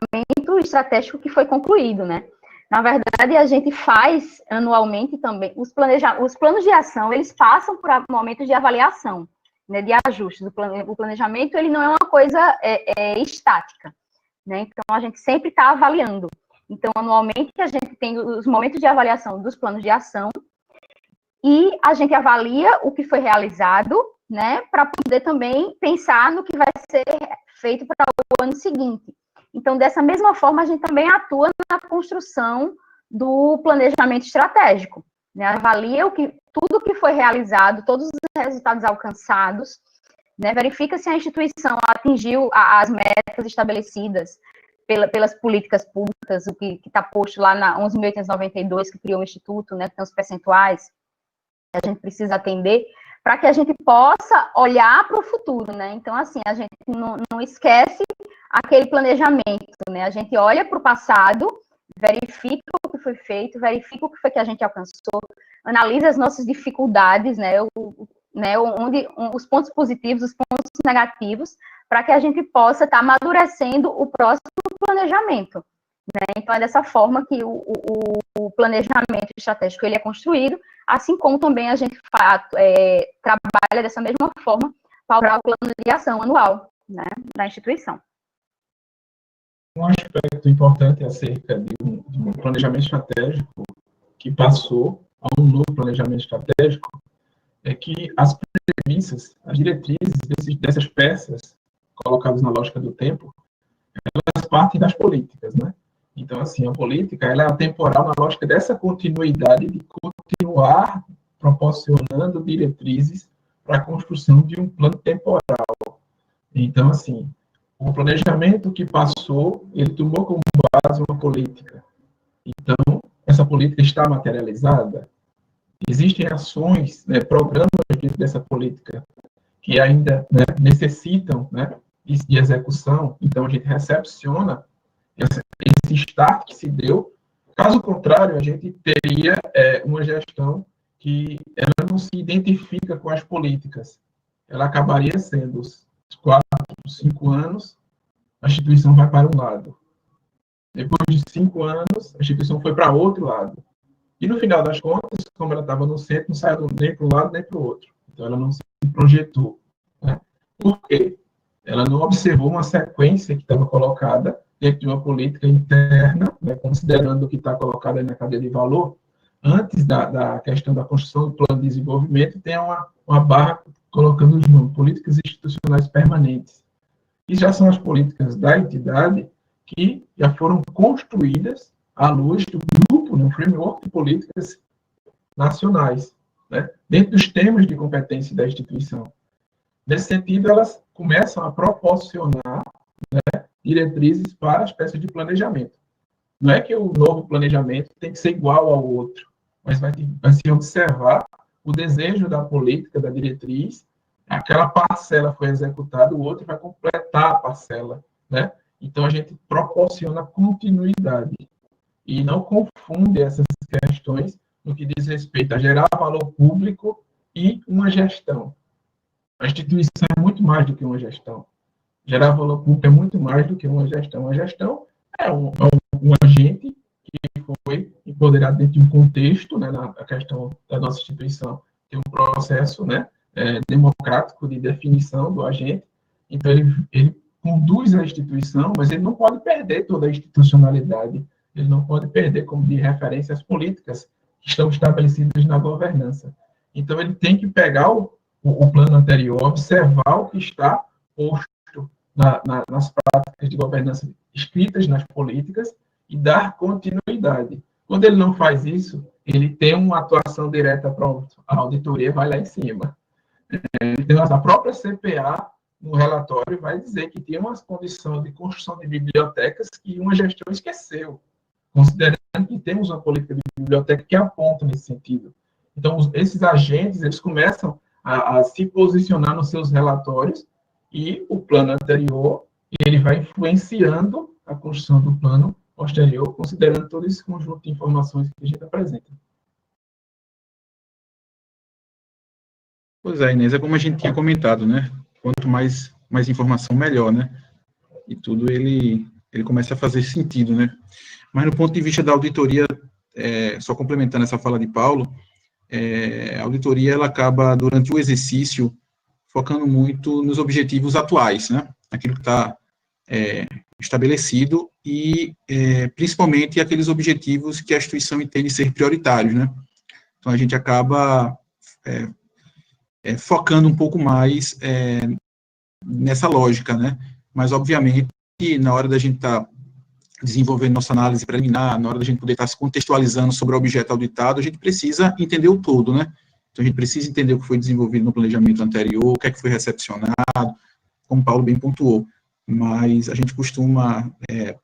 estratégico que foi concluído, né? Na verdade, a gente faz anualmente também, os planos de ação, eles passam por momentos de avaliação, né, de ajustes. O planejamento, ele não é uma coisa estática, né? Então, a gente sempre está avaliando. Então, anualmente, a gente tem os momentos de avaliação dos planos de ação e a gente avalia o que foi realizado, né, para poder também pensar no que vai ser feito para o ano seguinte. Então, dessa mesma forma, a gente também atua na construção do planejamento estratégico, né, avalia tudo que foi realizado, todos os resultados alcançados, né, verifica se a instituição atingiu as metas estabelecidas pelas políticas públicas, o que está posto lá na 11.892, que criou o Instituto, né, que tem os percentuais que a gente precisa atender, para que a gente possa olhar para o futuro, né? Então, assim, a gente não esquece aquele planejamento, né? A gente olha para o passado, verifica o que foi feito, verifica o que foi que a gente alcançou, analisa as nossas dificuldades, né, os pontos positivos, os pontos negativos, para que a gente possa estar amadurecendo o próximo planejamento. Né? Então, é dessa forma que o planejamento estratégico ele é construído, assim como também a gente trabalha dessa mesma forma para o plano de ação anual, né, da instituição. Um aspecto importante acerca de um planejamento estratégico que passou a um novo planejamento estratégico é que as premissas, as diretrizes dessas peças colocadas na lógica do tempo, elas partem das políticas, né? Então, assim, a política, ela é atemporal na lógica dessa continuidade de continuar proporcionando diretrizes para a construção de um plano temporal. Então, assim, o planejamento que passou, ele tomou como base uma política. Então, essa política está materializada. Existem ações, né, programas dentro dessa política que ainda, né, necessitam, né, de execução. Então, a gente recepciona esse start que se deu. Caso contrário, a gente teria uma gestão que ela não se identifica com as políticas. Ela acabaria sendo os 4, 5 anos, a instituição vai para um lado. Depois de 5 anos, a instituição foi para outro lado. E no final das contas, como ela estava no centro, não saiu nem para um lado nem para o outro. Então, ela não se projetou. Né? Por quê? Ela não observou uma sequência que estava colocada dentro de uma política interna, né, considerando o que está colocado aí na cadeia de valor. Antes da questão da construção do plano de desenvolvimento, tem uma barra colocando os nomes, políticas institucionais permanentes. E já são as políticas da entidade que já foram construídas à luz do grupo, no framework de políticas nacionais, né, dentro dos temas de competência da instituição. Nesse sentido, elas começam a proporcionar, né, diretrizes para as peças de planejamento. Não é que o novo planejamento tem que ser igual ao outro, mas vai se observar o desejo da política, da diretriz, aquela parcela foi executada, o outro vai completar a parcela, né? Então, a gente proporciona continuidade e não confunde essas questões no que diz respeito a gerar valor público e uma gestão. A instituição é muito mais do que uma gestão. Gerar valor público é muito mais do que uma gestão. A gestão é um agente que foi empoderado dentro de um contexto, né, na questão da nossa instituição, tem um processo, né, democrático de definição do agente. Então, ele conduz a instituição, mas ele não pode perder toda a institucionalidade, ele não pode perder como de referência as políticas que estão estabelecidas na governança. Então, ele tem que pegar o plano anterior, observar o que está posto nas práticas de governança escritas nas políticas e dar continuidade. Quando ele não faz isso, ele tem uma atuação direta, pronto, a auditoria vai lá em cima. Então, a própria CPA, no relatório, vai dizer que tem umas condições de construção de bibliotecas que uma gestão esqueceu, considerando que temos uma política de biblioteca que aponta nesse sentido. Então, esses agentes, eles começam a se posicionar nos seus relatórios e o plano anterior, ele vai influenciando a construção do plano posterior, considerando todo esse conjunto de informações que a gente apresenta. Pois é, Inês, é como a gente tinha comentado, né? Quanto mais informação, melhor, né? E tudo ele começa a fazer sentido, né? Mas no ponto de vista da auditoria, só complementando essa fala de Paulo, a auditoria ela acaba, durante o exercício, focando muito nos objetivos atuais, né? Aquilo que está estabelecido e, principalmente, aqueles objetivos que a instituição entende ser prioritários, né? Então, a gente acaba focando um pouco mais nessa lógica, né? Mas, obviamente, na hora da gente estar desenvolvendo nossa análise preliminar, na hora da gente poder estar se contextualizando sobre o objeto auditado, a gente precisa entender o todo, né? Então, a gente precisa entender o que foi desenvolvido no planejamento anterior, o que é que foi recepcionado, como o Paulo bem pontuou. Mas a gente costuma,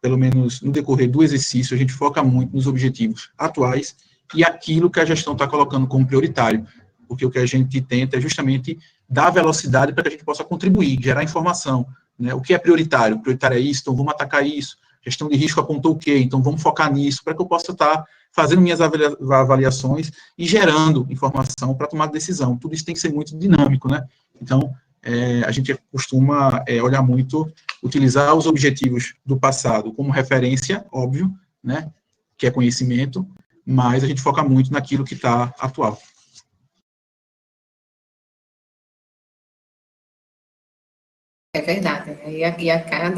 pelo menos no decorrer do exercício, a gente foca muito nos objetivos atuais e aquilo que a gestão está colocando como prioritário, porque o que a gente tenta é justamente dar velocidade para que a gente possa contribuir, gerar informação, né? O que é prioritário? Prioritário é isso, então vamos atacar isso. gestão de risco apontou o quê? Então, vamos focar nisso, para que eu possa estar fazendo minhas avaliações e gerando informação para tomar decisão. Tudo isso tem que ser muito dinâmico, né? Então, a gente costuma olhar muito, utilizar os objetivos do passado como referência, óbvio, né? Que é conhecimento, mas a gente foca muito naquilo que está atual. É verdade, né? E a cada,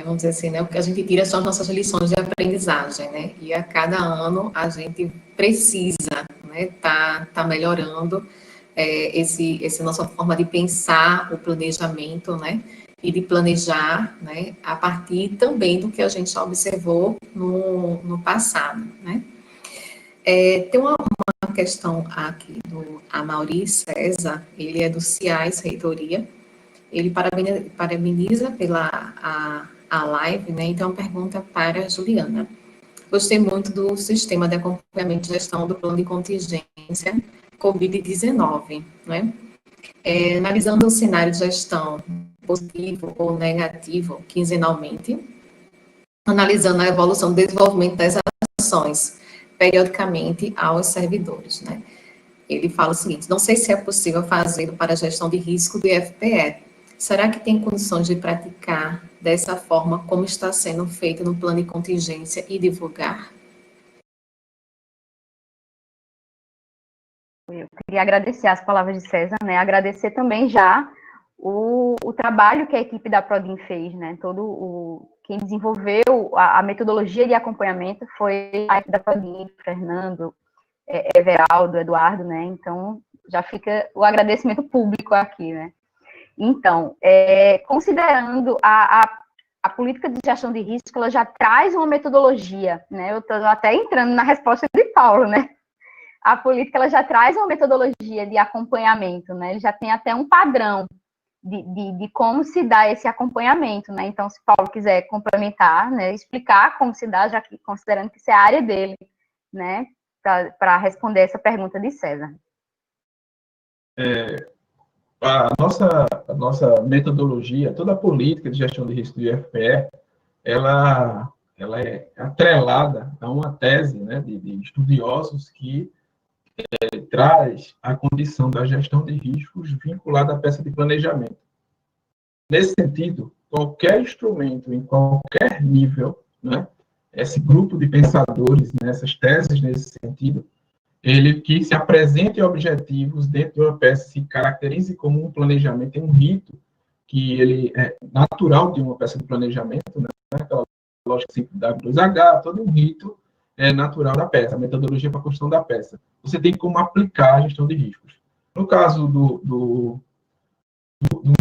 vamos dizer assim, né, o que a gente tira são as nossas lições de aprendizagem, né? E a cada ano a gente precisa, né, tá melhorando essa nossa forma de pensar o planejamento, né? E de planejar, né, a partir também do que a gente já observou no passado, né? Tem uma questão aqui do Amaury César, ele é do CIAS Reitoria. Ele parabeniza pela a live, né? Então, pergunta para a Juliana. Gostei muito do sistema de acompanhamento e gestão do plano de contingência Covid-19, né? Analisando o cenário de gestão positivo ou negativo quinzenalmente, analisando a evolução do desenvolvimento das ações periodicamente aos servidores, né? Ele fala o seguinte: não sei se é possível fazer para a gestão de risco do IFPE. Será que tem condições de praticar dessa forma como está sendo feito no plano de contingência e divulgar? Eu queria agradecer as palavras de César, né? Agradecer também já o trabalho que a equipe da Prodin fez, né? Quem desenvolveu a metodologia de acompanhamento foi a equipe da Prodin, Fernando, Everaldo, Eduardo, né? Então, já fica o agradecimento público aqui, né? Então, considerando a política de gestão de risco, ela já traz uma metodologia, né? Eu estou até entrando na resposta de Paulo, né? A política, ela já traz uma metodologia de acompanhamento, né? Ele já tem até um padrão de como se dá esse acompanhamento, né? Então, se Paulo quiser complementar, né? Explicar como se dá, já que considerando que isso é a área dele, né? Para responder essa pergunta de César. A nossa metodologia, toda a política de gestão de risco do IFPE, ela é atrelada a uma tese, né, de estudiosos que traz a condição da gestão de riscos vinculada à peça de planejamento. Nesse sentido, qualquer instrumento, em qualquer nível, né, esse grupo de pensadores, né, essas teses nesse sentido, ele que se apresente objetivos dentro de uma peça, se caracterize como um planejamento, tem um rito que ele é natural de uma peça de planejamento, né? Aquela lógica 5W2H, todo um rito natural da peça, a metodologia para a construção da peça. Você tem como aplicar a gestão de riscos. No caso do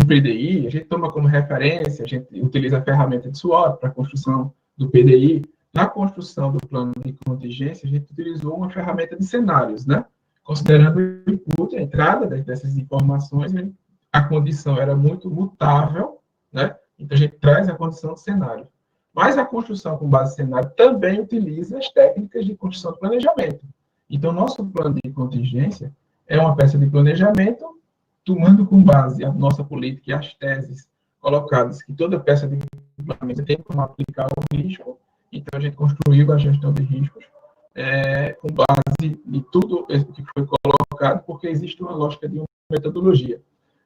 PDI, a gente toma como referência, a gente utiliza a ferramenta de SWOT para a construção do PDI. Na construção do plano de contingência, a gente utilizou uma ferramenta de cenários, né? Considerando o input, a entrada dessas informações, a condição era muito mutável, né? Então, a gente traz a condição de cenário. Mas a construção com base em cenário também utiliza as técnicas de construção de planejamento. Então, nosso plano de contingência é uma peça de planejamento, tomando com base a nossa política e as teses colocadas, que toda peça de planejamento tem como aplicar o risco. Então, a gente construiu a gestão de riscos com base em tudo que foi colocado, porque existe uma lógica de uma metodologia.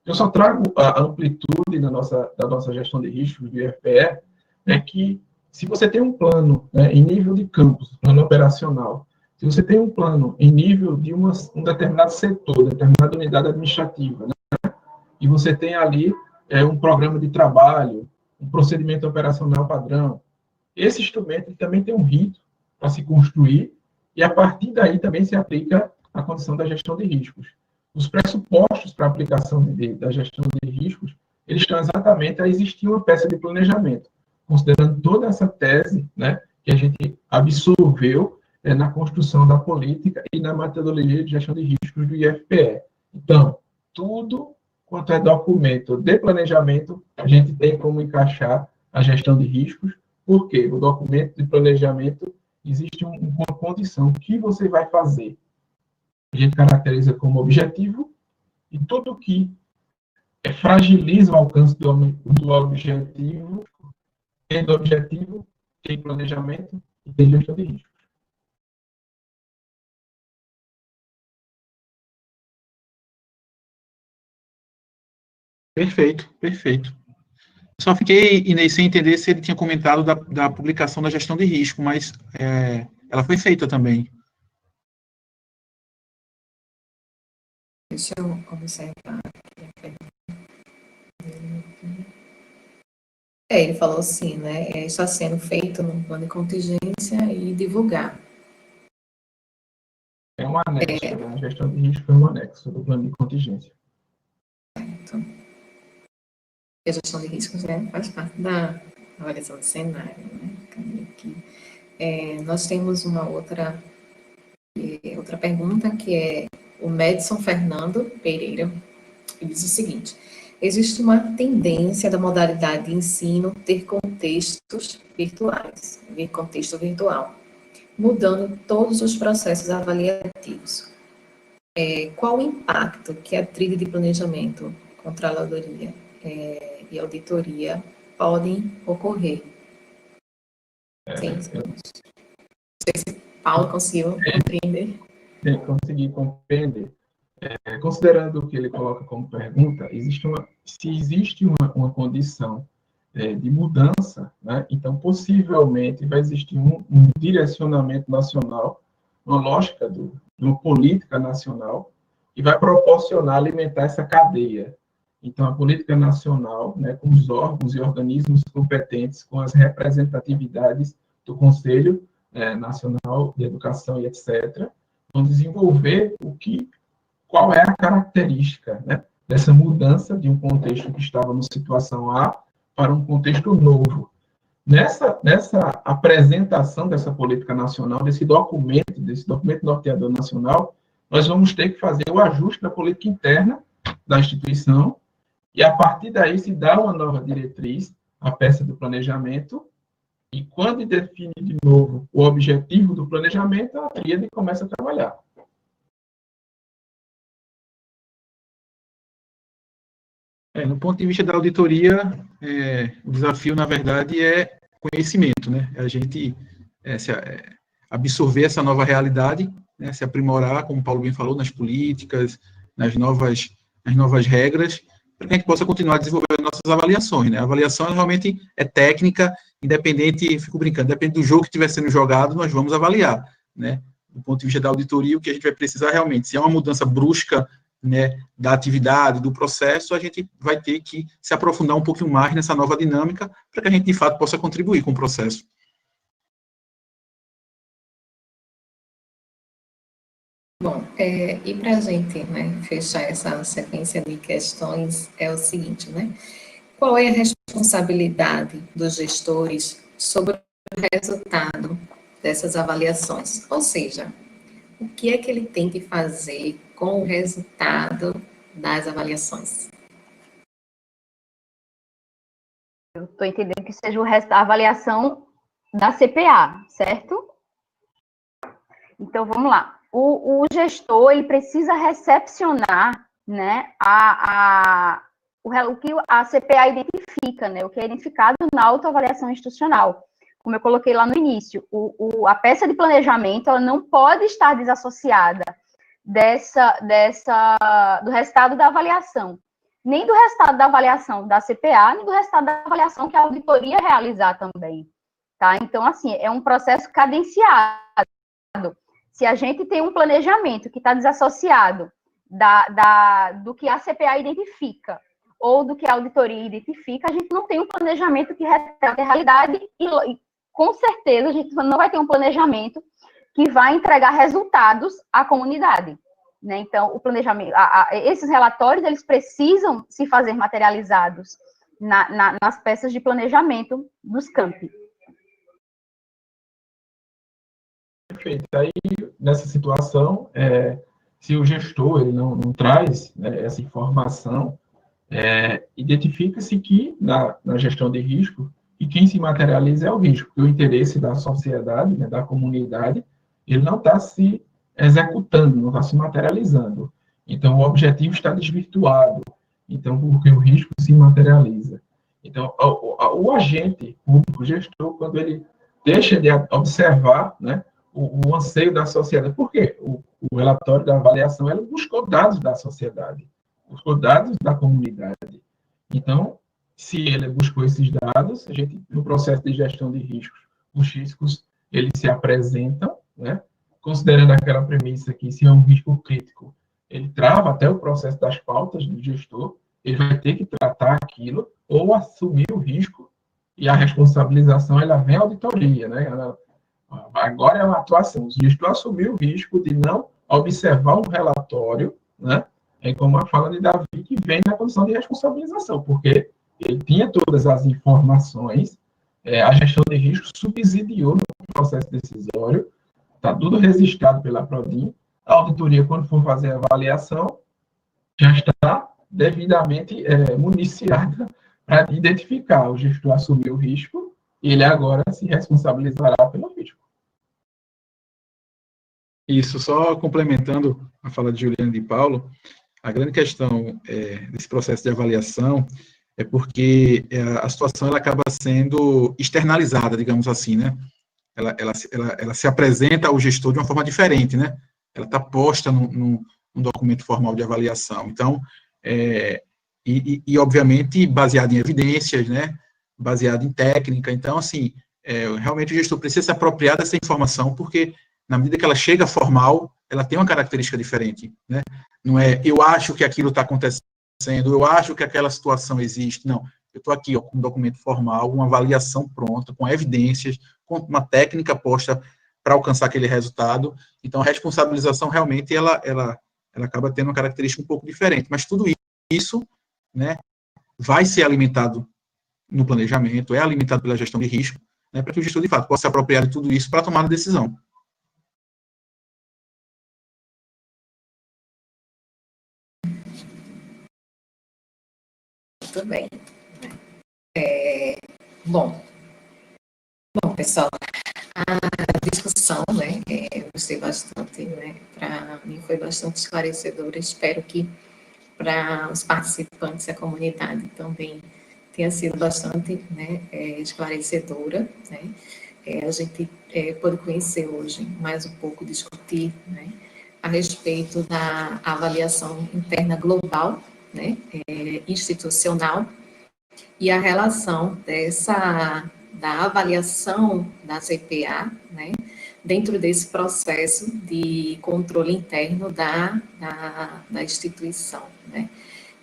Eu só trago a amplitude da nossa gestão de riscos do IFPE, né, que se você tem um plano, né, em nível de campus, plano operacional, se você tem um plano em nível de um determinado setor, determinada unidade administrativa, né, e você tem ali um programa de trabalho, um procedimento operacional padrão, esse instrumento também tem um rito para se construir e, a partir daí, também se aplica a condição da gestão de riscos. Os pressupostos para a aplicação da gestão de riscos, eles estão exatamente a existir uma peça de planejamento, considerando toda essa tese, né, que a gente absorveu na construção da política e na metodologia de gestão de riscos do IFPE. Então, tudo quanto é documento de planejamento, a gente tem como encaixar a gestão de riscos. Porque o documento de planejamento existe uma condição que você vai fazer. A gente caracteriza como objetivo e tudo que fragiliza o alcance do objetivo, tendo objetivo, tem planejamento e tem gestão de risco. Perfeito, perfeito. Só fiquei, Inês, sem entender se ele tinha comentado da publicação da gestão de risco, mas ela foi feita também. Deixa eu observar aqui. Ele falou assim, né? Está sendo feito no plano de contingência e divulgar. É um anexo, né? A gestão de risco é um anexo do plano de contingência. Então, a gestão de riscos, né, faz parte da avaliação de cenário, né? Cadê aqui? Nós temos uma outra pergunta, que é o Madison Fernando Pereira. Ele diz o seguinte: existe uma tendência da modalidade de ensino ter contextos virtuais, ver contexto virtual, mudando todos os processos avaliativos. Qual o impacto que a trilha de planejamento, controladoria e auditoria podem ocorrer? Sim. Não sei se Paulo conseguiu compreender. Consegui compreender. Considerando o que ele coloca como pergunta, se existe uma condição de mudança, né, então possivelmente vai existir um direcionamento nacional, uma lógica de uma política nacional, que vai proporcionar, alimentar essa cadeia. Então, a política nacional, né, com os órgãos e organismos competentes, com as representatividades do Conselho Nacional de Educação e etc., vão desenvolver qual é a característica, né, dessa mudança de um contexto que estava numa situação A para um contexto novo. Nessa apresentação dessa política nacional, desse documento norteador nacional, nós vamos ter que fazer o ajuste da política interna da instituição e, a partir daí, se dá uma nova diretriz, a peça do planejamento, e quando define de novo o objetivo do planejamento, a tríade começa a trabalhar. No ponto de vista da auditoria, o desafio, na verdade, é conhecimento, né? A gente absorver essa nova realidade, né? Se aprimorar, como o Paulo bem falou, nas políticas, nas novas regras, para que a gente possa continuar desenvolvendo nossas avaliações, né? A avaliação realmente é técnica, independente, fico brincando, depende do jogo que estiver sendo jogado, nós vamos avaliar, né? Do ponto de vista da auditoria, o que a gente vai precisar realmente, se é uma mudança brusca, né, da atividade, do processo, a gente vai ter que se aprofundar um pouquinho mais nessa nova dinâmica para que a gente, de fato, possa contribuir com o processo. Bom, e para a gente, né, fechar essa sequência de questões, é o seguinte, né? Qual é a responsabilidade dos gestores sobre o resultado dessas avaliações? Ou seja, o que é que ele tem que fazer com o resultado das avaliações? Eu estou entendendo que seja a avaliação da CPA, certo? Então, vamos lá. O gestor, ele precisa recepcionar, né, o que a CPA identifica, né, o que é identificado na autoavaliação institucional. Como eu coloquei lá no início, a peça de planejamento, ela não pode estar desassociada do resultado da avaliação, nem do resultado da avaliação da CPA, nem do resultado da avaliação que a auditoria realizar também, tá? Então, assim, é um processo cadenciado. Se a gente tem um planejamento que está desassociado do que a CPA identifica ou do que a auditoria identifica, a gente não tem um planejamento que retrata a realidade e com certeza, a gente não vai ter um planejamento que vai entregar resultados à comunidade, né? Então, o planejamento, esses relatórios, eles precisam se fazer materializados nas peças de planejamento dos campi. Perfeito. Aí, nessa situação, se o gestor ele não traz, né, essa informação, identifica-se que, na gestão de risco, e quem se materializa é o risco, porque o interesse da sociedade, né, da comunidade, ele não está se executando, não está se materializando. Então, o objetivo está desvirtuado. Então, porque o risco se materializa. Então, o agente público, o gestor, quando ele deixa de observar, né, o anseio da sociedade. Por quê? O relatório da avaliação, ele buscou dados da sociedade, buscou dados da comunidade. Então, se ele buscou esses dados, a gente, no processo de gestão de riscos, os riscos, eles se apresentam, né, considerando aquela premissa que se é um risco crítico, ele trava até o processo das pautas do gestor, ele vai ter que tratar aquilo ou assumir o risco, e a responsabilização, ela vem à auditoria, né? Agora é uma atuação. O gestor assumiu o risco de não observar um relatório, né? É como a fala de Davi, que vem na condição de responsabilização, porque ele tinha todas as informações, a gestão de risco subsidiou no processo decisório, está tudo registrado pela Prodin, a auditoria, quando for fazer a avaliação, já está devidamente municiada para identificar. O gestor assumiu o risco e ele agora se responsabilizará pelo risco. Isso, só complementando a fala de Juliana e de Paulo, a grande questão desse processo de avaliação é porque a situação ela acaba sendo externalizada, digamos assim, né? Ela se apresenta ao gestor de uma forma diferente, né? Ela está posta num documento formal de avaliação. Então, obviamente, baseado em evidências, né? Baseado em técnica. Então, assim, realmente o gestor precisa se apropriar dessa informação, porque, na medida que ela chega formal, ela tem uma característica diferente, né? Não é, eu acho que aquilo está acontecendo, eu acho que aquela situação existe. Não, eu estou aqui, ó, com um documento formal, uma avaliação pronta, com evidências, com uma técnica posta para alcançar aquele resultado. Então, a responsabilização, realmente, ela acaba tendo uma característica um pouco diferente. Mas tudo isso, né, vai ser alimentado no planejamento, é alimentado pela gestão de risco, né, para que o gestor, de fato, possa se apropriar de tudo isso para tomar a decisão. Muito bem. Bom, pessoal, a discussão, né, eu gostei bastante, né, para mim foi bastante esclarecedora, espero que para os participantes e a comunidade também tenha sido bastante, né, esclarecedora, né, a gente pode conhecer hoje mais um pouco, discutir, né, a respeito da avaliação interna global, né, institucional, e a relação da avaliação da CPA, né, dentro desse processo de controle interno da instituição, né,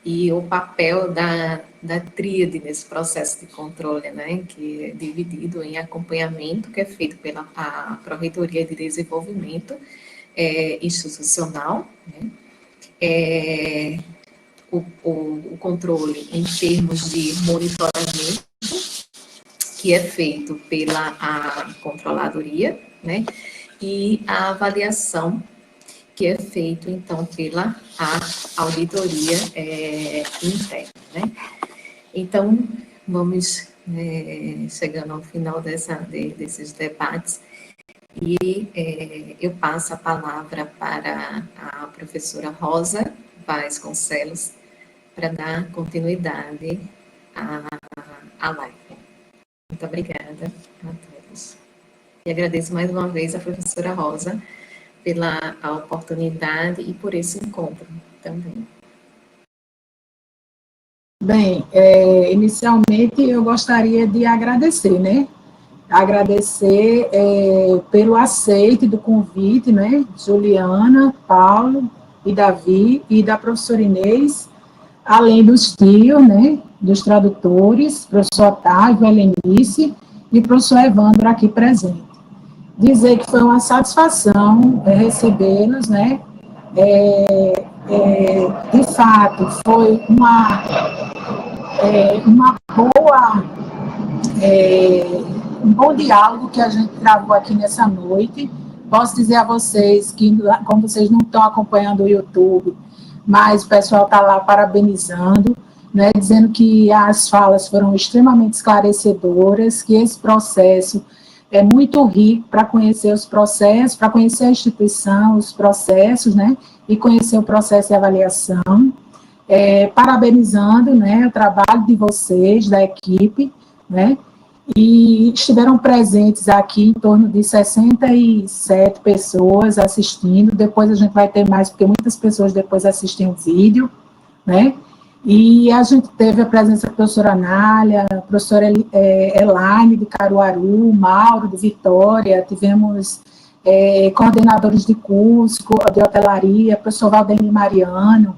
e o papel da tríade nesse processo de controle, né, que é dividido em acompanhamento, que é feito pela Pró-Reitoria de Desenvolvimento Institucional, né, o controle em termos de monitoramento, que é feito pela controladoria, né, e a avaliação, que é feito, então, pela auditoria interna, né. Então, vamos chegando ao final desses debates, e eu passo a palavra para a professora Rosa Vasconcelos, para dar continuidade à live. Muito obrigada a todos. E agradeço mais uma vez a professora Rosa pela oportunidade e por esse encontro também. Bem, inicialmente eu gostaria de agradecer, né? Agradecer pelo aceite do convite, né? Juliana, Paulo e Davi, e da professora Inês, além dos tios, né, dos tradutores, professor Otávio, Helenice e professor Evandro aqui presente. Dizer que foi uma satisfação recebê-los, né, de fato, foi uma boa, um bom diálogo que a gente gravou aqui nessa noite. Posso dizer a vocês que, como vocês não estão acompanhando o YouTube, mas o pessoal está lá parabenizando, né, dizendo que as falas foram extremamente esclarecedoras, que esse processo é muito rico para conhecer os processos, para conhecer a instituição, os processos, né, e conhecer o processo de avaliação. Parabenizando, né, o trabalho de vocês, da equipe, né, e estiveram presentes aqui em torno de 67 pessoas assistindo. Depois a gente vai ter mais, porque muitas pessoas depois assistem o vídeo, né? E a gente teve a presença da professora Anália, a professora Elaine de Caruaru, Mauro de Vitória, tivemos coordenadores de curso, de hotelaria, professor Valdemir Mariano,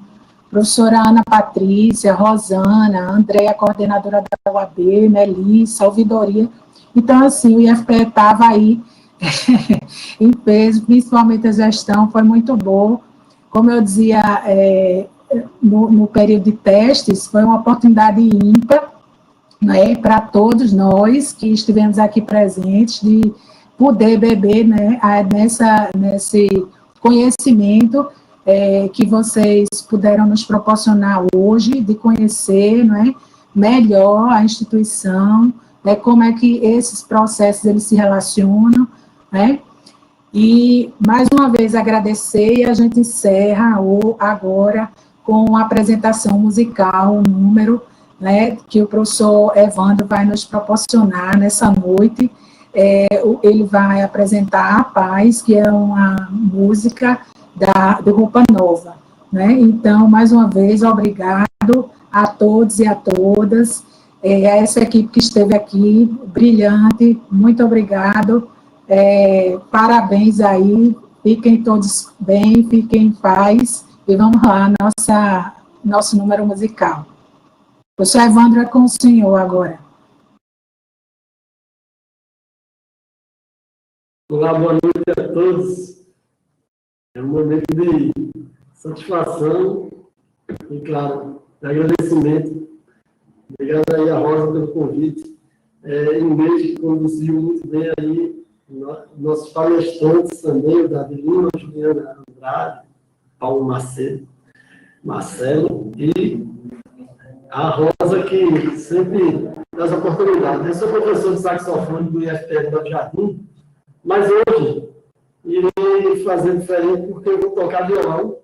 professora Ana Patrícia, Rosana, Andréa, coordenadora da UAB, Melissa, ouvidoria. Então, assim, o IFPE estava aí em peso, principalmente a gestão, foi muito boa. Como eu dizia, no período de testes, foi uma oportunidade ímpar, né, para todos nós que estivemos aqui presentes, de poder beber, né, nesse conhecimento que vocês puderam nos proporcionar hoje, de conhecer, né, melhor a instituição, né, como é que esses processos eles se relacionam, né, e mais uma vez agradecer, e a gente encerra agora com a apresentação musical, um número, né, que o professor Evandro vai nos proporcionar nessa noite. Ele vai apresentar A Paz, que é uma música do Roupa Nova, né? Então, mais uma vez, obrigado a todos e a todas, a essa equipe que esteve aqui, brilhante, muito obrigado, parabéns aí, fiquem todos bem, fiquem em paz, e vamos lá, nosso número musical. O professor Evandro é com o senhor agora. Olá, boa noite a todos. É um momento de satisfação e, claro, de agradecimento. Obrigado aí a Rosa pelo convite. Inês, que conduziu muito bem aí, nossos palestrantes também, o Davi Lima, Juliana Andrade, Paulo Marcelo, e a Rosa, que sempre dá as oportunidades. Eu sou professor de saxofone do IFPE do Jardim, mas hoje irei fazer diferente porque eu vou tocar violão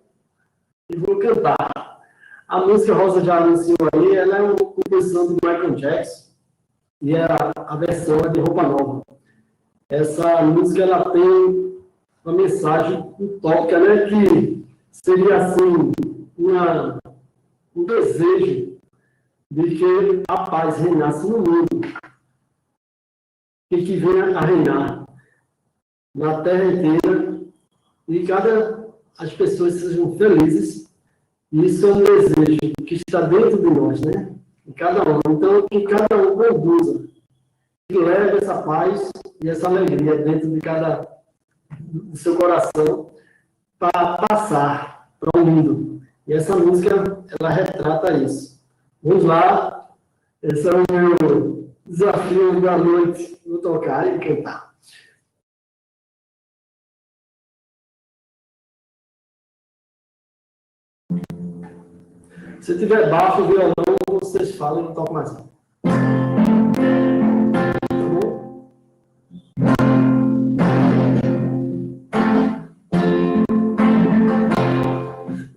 e vou cantar. A música Rosa já anunciou aí, ela é uma composição do Michael Jackson e a versão é de Roupa Nova. Essa música ela tem uma mensagem utópica, né, que seria assim um desejo de que a paz reinasse no mundo e que venha a reinar na terra inteira e as pessoas sejam felizes. Isso é um desejo que está dentro de nós, né? De cada um. Então, que cada um conduza, que leve essa paz e essa alegria dentro do seu coração para passar para o mundo. E essa música, ela retrata isso. Vamos lá. Esse é o meu desafio da noite, vou tocar e cantar. Se tiver baixo o violão, vocês falam e eu toco mais alto. Tá bom?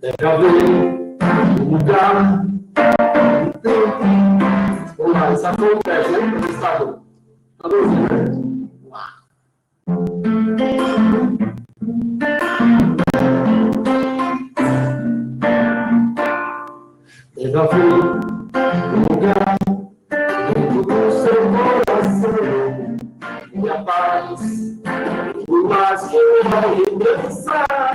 Deve haver um lugar de tempo. Vamos lá, isso acontece, né? Tá bom, né? Vamos lá. Deve haver um lugar dentro do seu coração e a paz, por mais que eu pensar,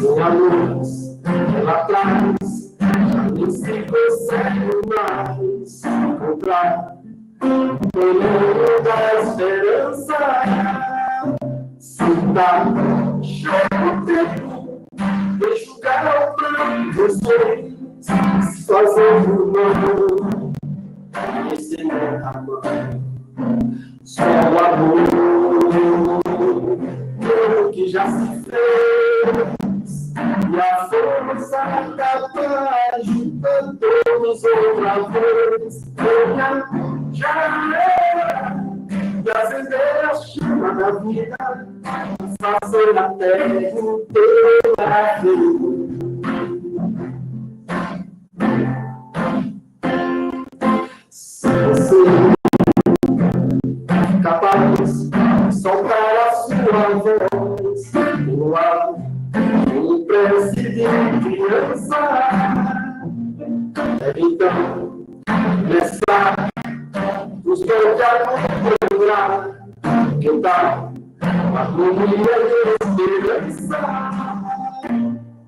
sem a luz, ela traz, já nem se consegue mais encontrar o caminho da esperança. Se dá, chega o tempo, deixa o cara pra você se fazendo mal. Esse não é amor, só o amor que já se fez. E a força capaz junta todos outra vez. Já era de acender a chama da vida, fazer a terra inteira feliz. Se você Então, nessa busca de acompanhar, que dá a harmonia de esperança,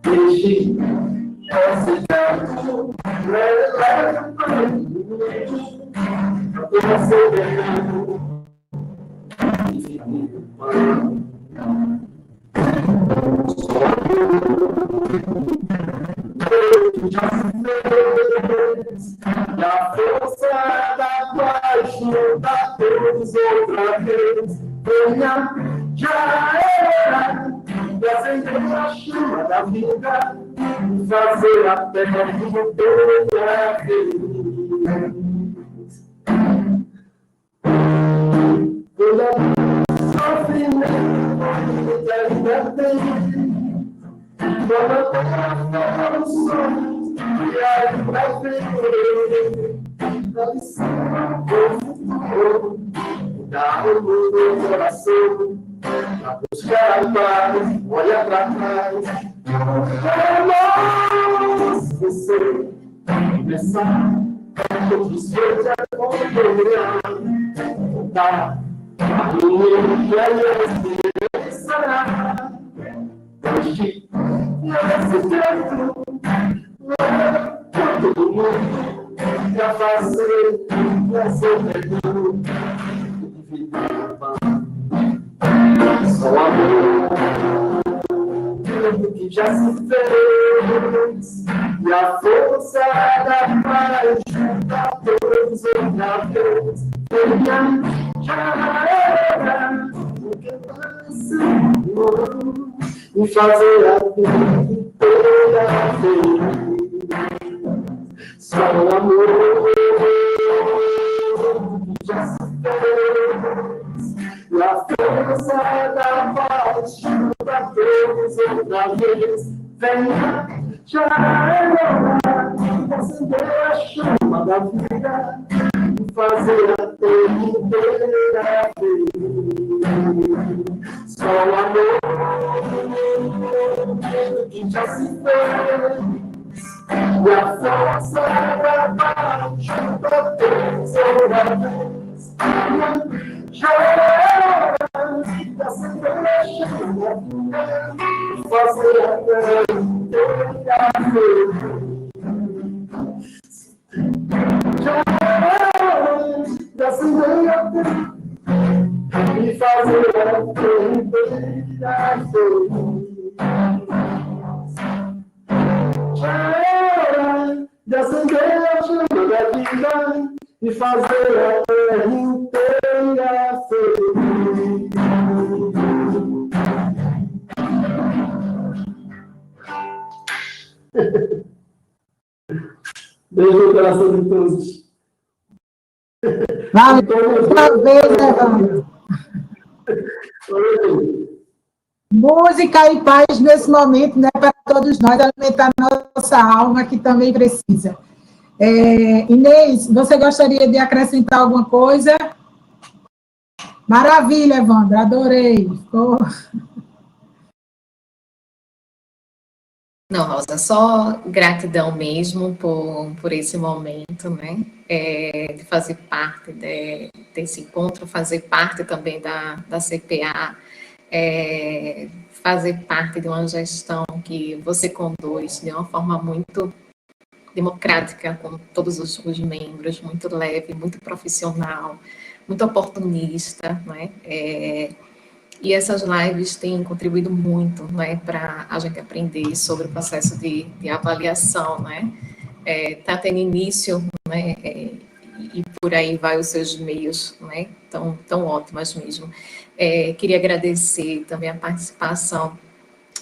deixe esse tempo leve para você ver. E a força da paixão da todos outra vez. Venha, já era, e acender a chama da vida, e fazer a terra inteira feliz. Toda sofrimento ainda tem, toda terra os sonhos e ainda vem. Dá o meu coração pra buscar a paz, olha pra trás. Vamos você começar todos os dias a acompanhar. Tá? A minha esperança hoje nesse tempo todo mundo pra fazer perdão. Só amor que já se fez e a força da paz junta todos outra vez. Já era o que passou e fazer a vida inteira feliz. Só amor que já se fez e a força da paz junta todos outra vez. Venha, já era acender a chama da vida e fazer a terra inteira feliz. Só o amor que já se fez e a força da paz junta todos outra vez. Já era acender a chama da vida e fazer a terra inteira feliz. Já era acender a terra e fazer a terra inteira feliz. Já era de acender a chama da vida e fazer a terra inteira feliz. Beijo no coração de todos. Valeu, outra vez, Evandro. Música e paz nesse momento, né, para todos nós, alimentar nossa alma, que também precisa. Inês, você gostaria de acrescentar alguma coisa? Maravilha, Evandro, adorei. Ficou... Não, Rosa, só gratidão mesmo por esse momento, né, de fazer parte desse encontro, fazer parte também da CPA, fazer parte de uma gestão que você conduz de uma forma muito democrática, com todos os membros, muito leve, muito profissional, muito oportunista, né, e essas lives têm contribuído muito, né, para a gente aprender sobre o processo de avaliação, né, tá tendo início, né, e por aí vai os seus meios, né, tão ótimas mesmo. Queria agradecer também a participação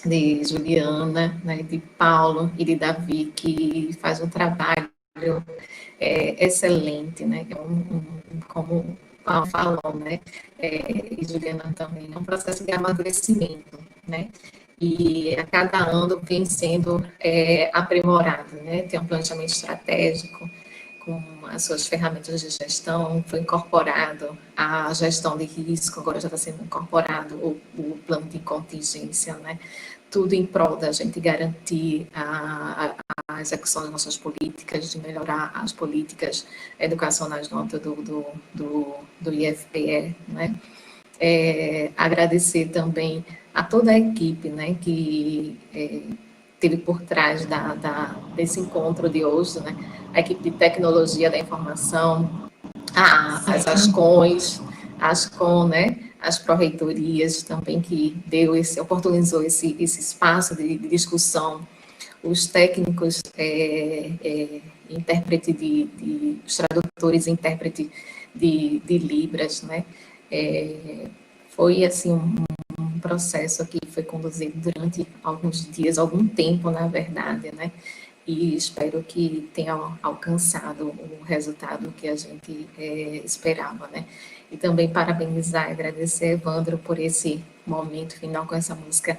de Juliana, né, de Paulo e de Davi, que faz um trabalho excelente, né, como Paulo falou, né, e Juliana também, é um processo de amadurecimento, né, e a cada ano vem sendo aprimorado, né, tem um planejamento estratégico com as suas ferramentas de gestão, foi incorporado a gestão de risco, agora já está sendo incorporado o plano de contingência, né, tudo em prol da gente garantir a execução das nossas políticas, de melhorar as políticas educacionais no âmbito do IFPE, né? Agradecer também a toda a equipe, né, que teve por trás desse encontro de hoje, né? A equipe de tecnologia da informação, as ASCON, né? As pró-reitorias também, que oportunizou esse espaço de discussão, os técnicos, os tradutores e intérprete de Libras, né? Foi, assim, um processo que foi conduzido durante alguns dias, algum tempo, na verdade, né? E espero que tenha alcançado o resultado que a gente esperava, né? E também parabenizar e agradecer a Evandro por esse momento final com essa música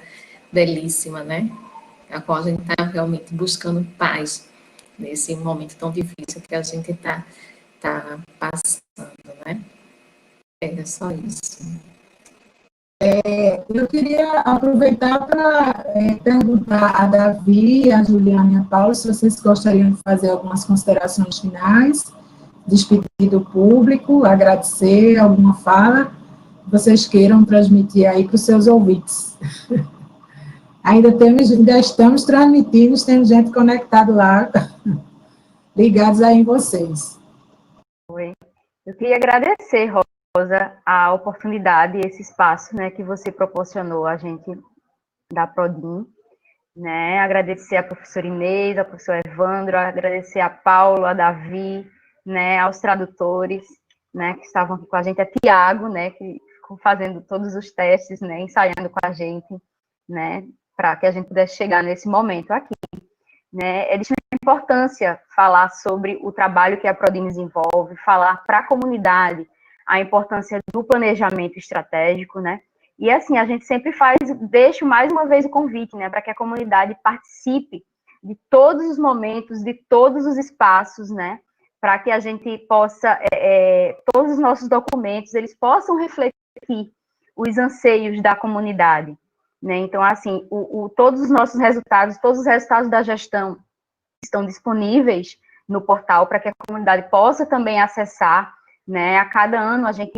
belíssima, né? A qual a gente está realmente buscando paz nesse momento tão difícil que a gente está passando, né? É só isso. Eu queria aproveitar para perguntar a Davi, a Juliana e a Paula se vocês gostariam de fazer algumas considerações finais, despedir do público, agradecer, alguma fala que vocês queiram transmitir aí para os seus ouvintes. Ainda estamos transmitindo, temos gente conectada lá, ligados aí em vocês. Oi. Eu queria agradecer, Rosa, a oportunidade, esse espaço, né, que você proporcionou a gente da Prodim, né, agradecer a professora Inês, a professora Evandro, agradecer a Paulo, a Davi, né, aos tradutores, né, que estavam aqui com a gente, a Tiago, né, que ficou fazendo todos os testes, né, ensaiando com a gente, né, para que a gente pudesse chegar nesse momento aqui, né. É de importância falar sobre o trabalho que a Prodim desenvolve, falar para a comunidade a importância do planejamento estratégico, né? E assim, a gente sempre deixo mais uma vez o convite, né, para que a comunidade participe de todos os momentos, de todos os espaços, né, para que a gente possa, todos os nossos documentos, eles possam refletir os anseios da comunidade, né? Então, assim, todos os nossos resultados, todos os resultados da gestão estão disponíveis no portal para que a comunidade possa também acessar, né? A cada ano a gente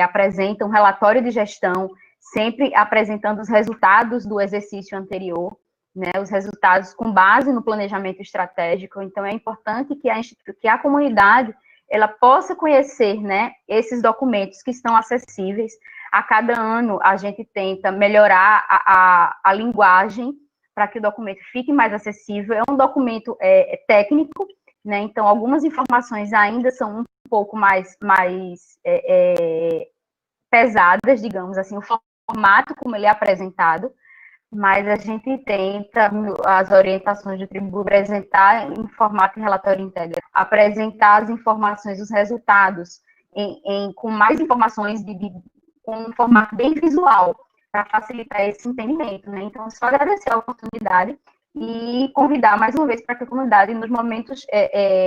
apresenta um relatório de gestão, sempre apresentando os resultados do exercício anterior, né? Os resultados com base no planejamento estratégico. Então, é importante que a comunidade ela possa conhecer, né, esses documentos que estão acessíveis. A cada ano a gente tenta melhorar a linguagem para que o documento fique mais acessível. É um documento técnico, né? Então, algumas informações ainda são um pouco mais pesadas, digamos assim, o formato como ele é apresentado, mas a gente tenta, as orientações do Tribuno, apresentar em formato de relatório íntegro, apresentar as informações, os resultados, com mais informações, com um formato bem visual, para facilitar esse entendimento, né? Então, só agradecer a oportunidade e convidar mais uma vez para que a comunidade, nos momentos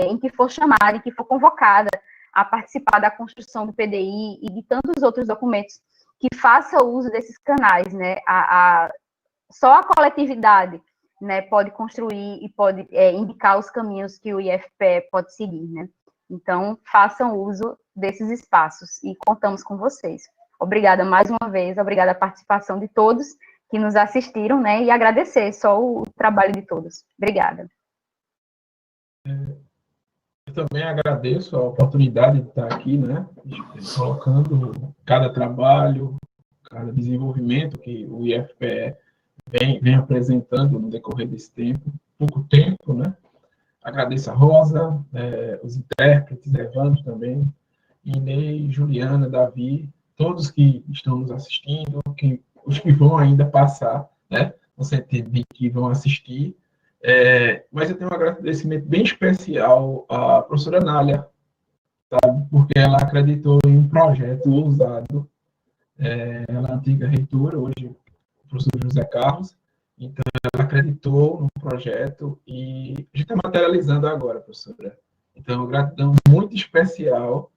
em que for chamada, em que for convocada a participar da construção do PDI e de tantos outros documentos, que faça uso desses canais, né? Só a coletividade, né, pode construir e pode indicar os caminhos que o IFPE pode seguir, né? Então, façam uso desses espaços e contamos com vocês. Obrigada mais uma vez, obrigada a participação de todos que nos assistiram, né, e agradecer só o trabalho de todos. Obrigada. Eu também agradeço a oportunidade de estar aqui, né, colocando cada trabalho, cada desenvolvimento que o IFPE vem apresentando no decorrer desse pouco tempo, né. Agradeço a Rosa, os intérpretes, Evandro também, Inês, Juliana, Davi, todos que estão nos assistindo, os que vão ainda passar, né, no sentido de que vão assistir, mas eu tenho um agradecimento bem especial à professora Nália, sabe, porque ela acreditou em um projeto ousado, ela é antiga reitora, hoje o professor José Carlos, então ela acreditou no projeto e a gente está materializando agora, professora. Então, gratidão muito especial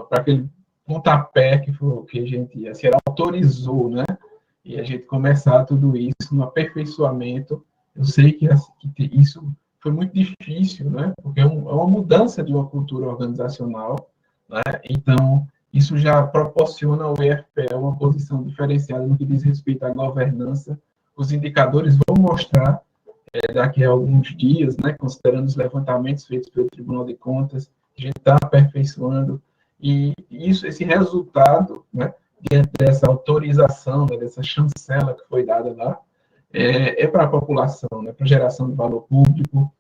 para aquele pontapé que a gente assim, autorizou, né? E a gente começar tudo isso no aperfeiçoamento. Eu sei que isso foi muito difícil, né? Porque é uma mudança de uma cultura organizacional, né? Então, isso já proporciona ao IFPE uma posição diferenciada no que diz respeito à governança. Os indicadores vão mostrar, daqui a alguns dias, né, considerando os levantamentos feitos pelo Tribunal de Contas, a gente está aperfeiçoando, e esse resultado, né, diante dessa autorização, né, dessa chancela que foi dada lá, é para a população, né, para geração de valor público,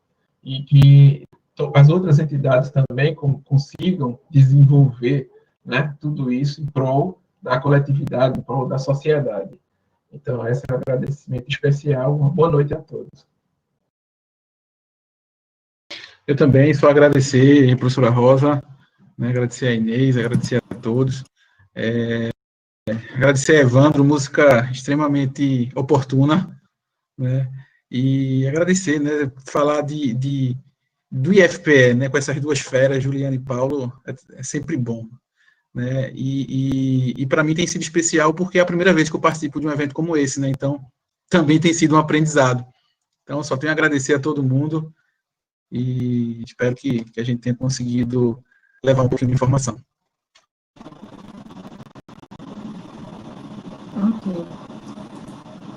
e que as outras entidades também consigam desenvolver, né, tudo isso em prol da coletividade, em prol da sociedade. Então, esse é um agradecimento especial. Uma boa noite a todos. Eu também só agradecer a professora Rosa, né, agradecer a Inês, agradecer a todos. Agradecer a Evandro, música extremamente oportuna, né, e agradecer, né, falar do IFPE, né, com essas duas feras, Juliana e Paulo, é sempre bom, né, e para mim tem sido especial porque é a primeira vez que eu participo de um evento como esse, né, então também tem sido um aprendizado. Então, só tenho a agradecer a todo mundo e espero que a gente tenha conseguido levar um pouquinho de informação. Ok.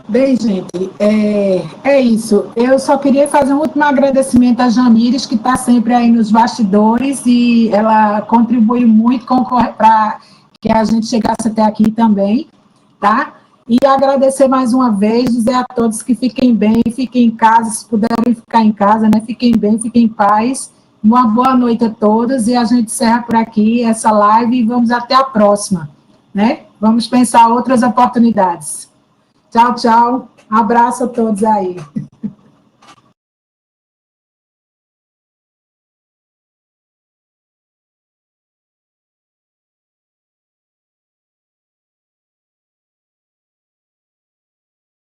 Bem, gente, é isso. Eu só queria fazer um último agradecimento a Jamires, que está sempre aí nos bastidores, e ela contribui muito para que a gente chegasse até aqui também, tá? E agradecer mais uma vez, dizer a todos que fiquem bem, fiquem em casa, se puderem ficar em casa, né? Fiquem bem, fiquem em paz. Uma boa noite a todos, e a gente encerra por aqui essa live e vamos até a próxima, né? Vamos pensar outras oportunidades. Tchau, tchau. Abraço a todos aí.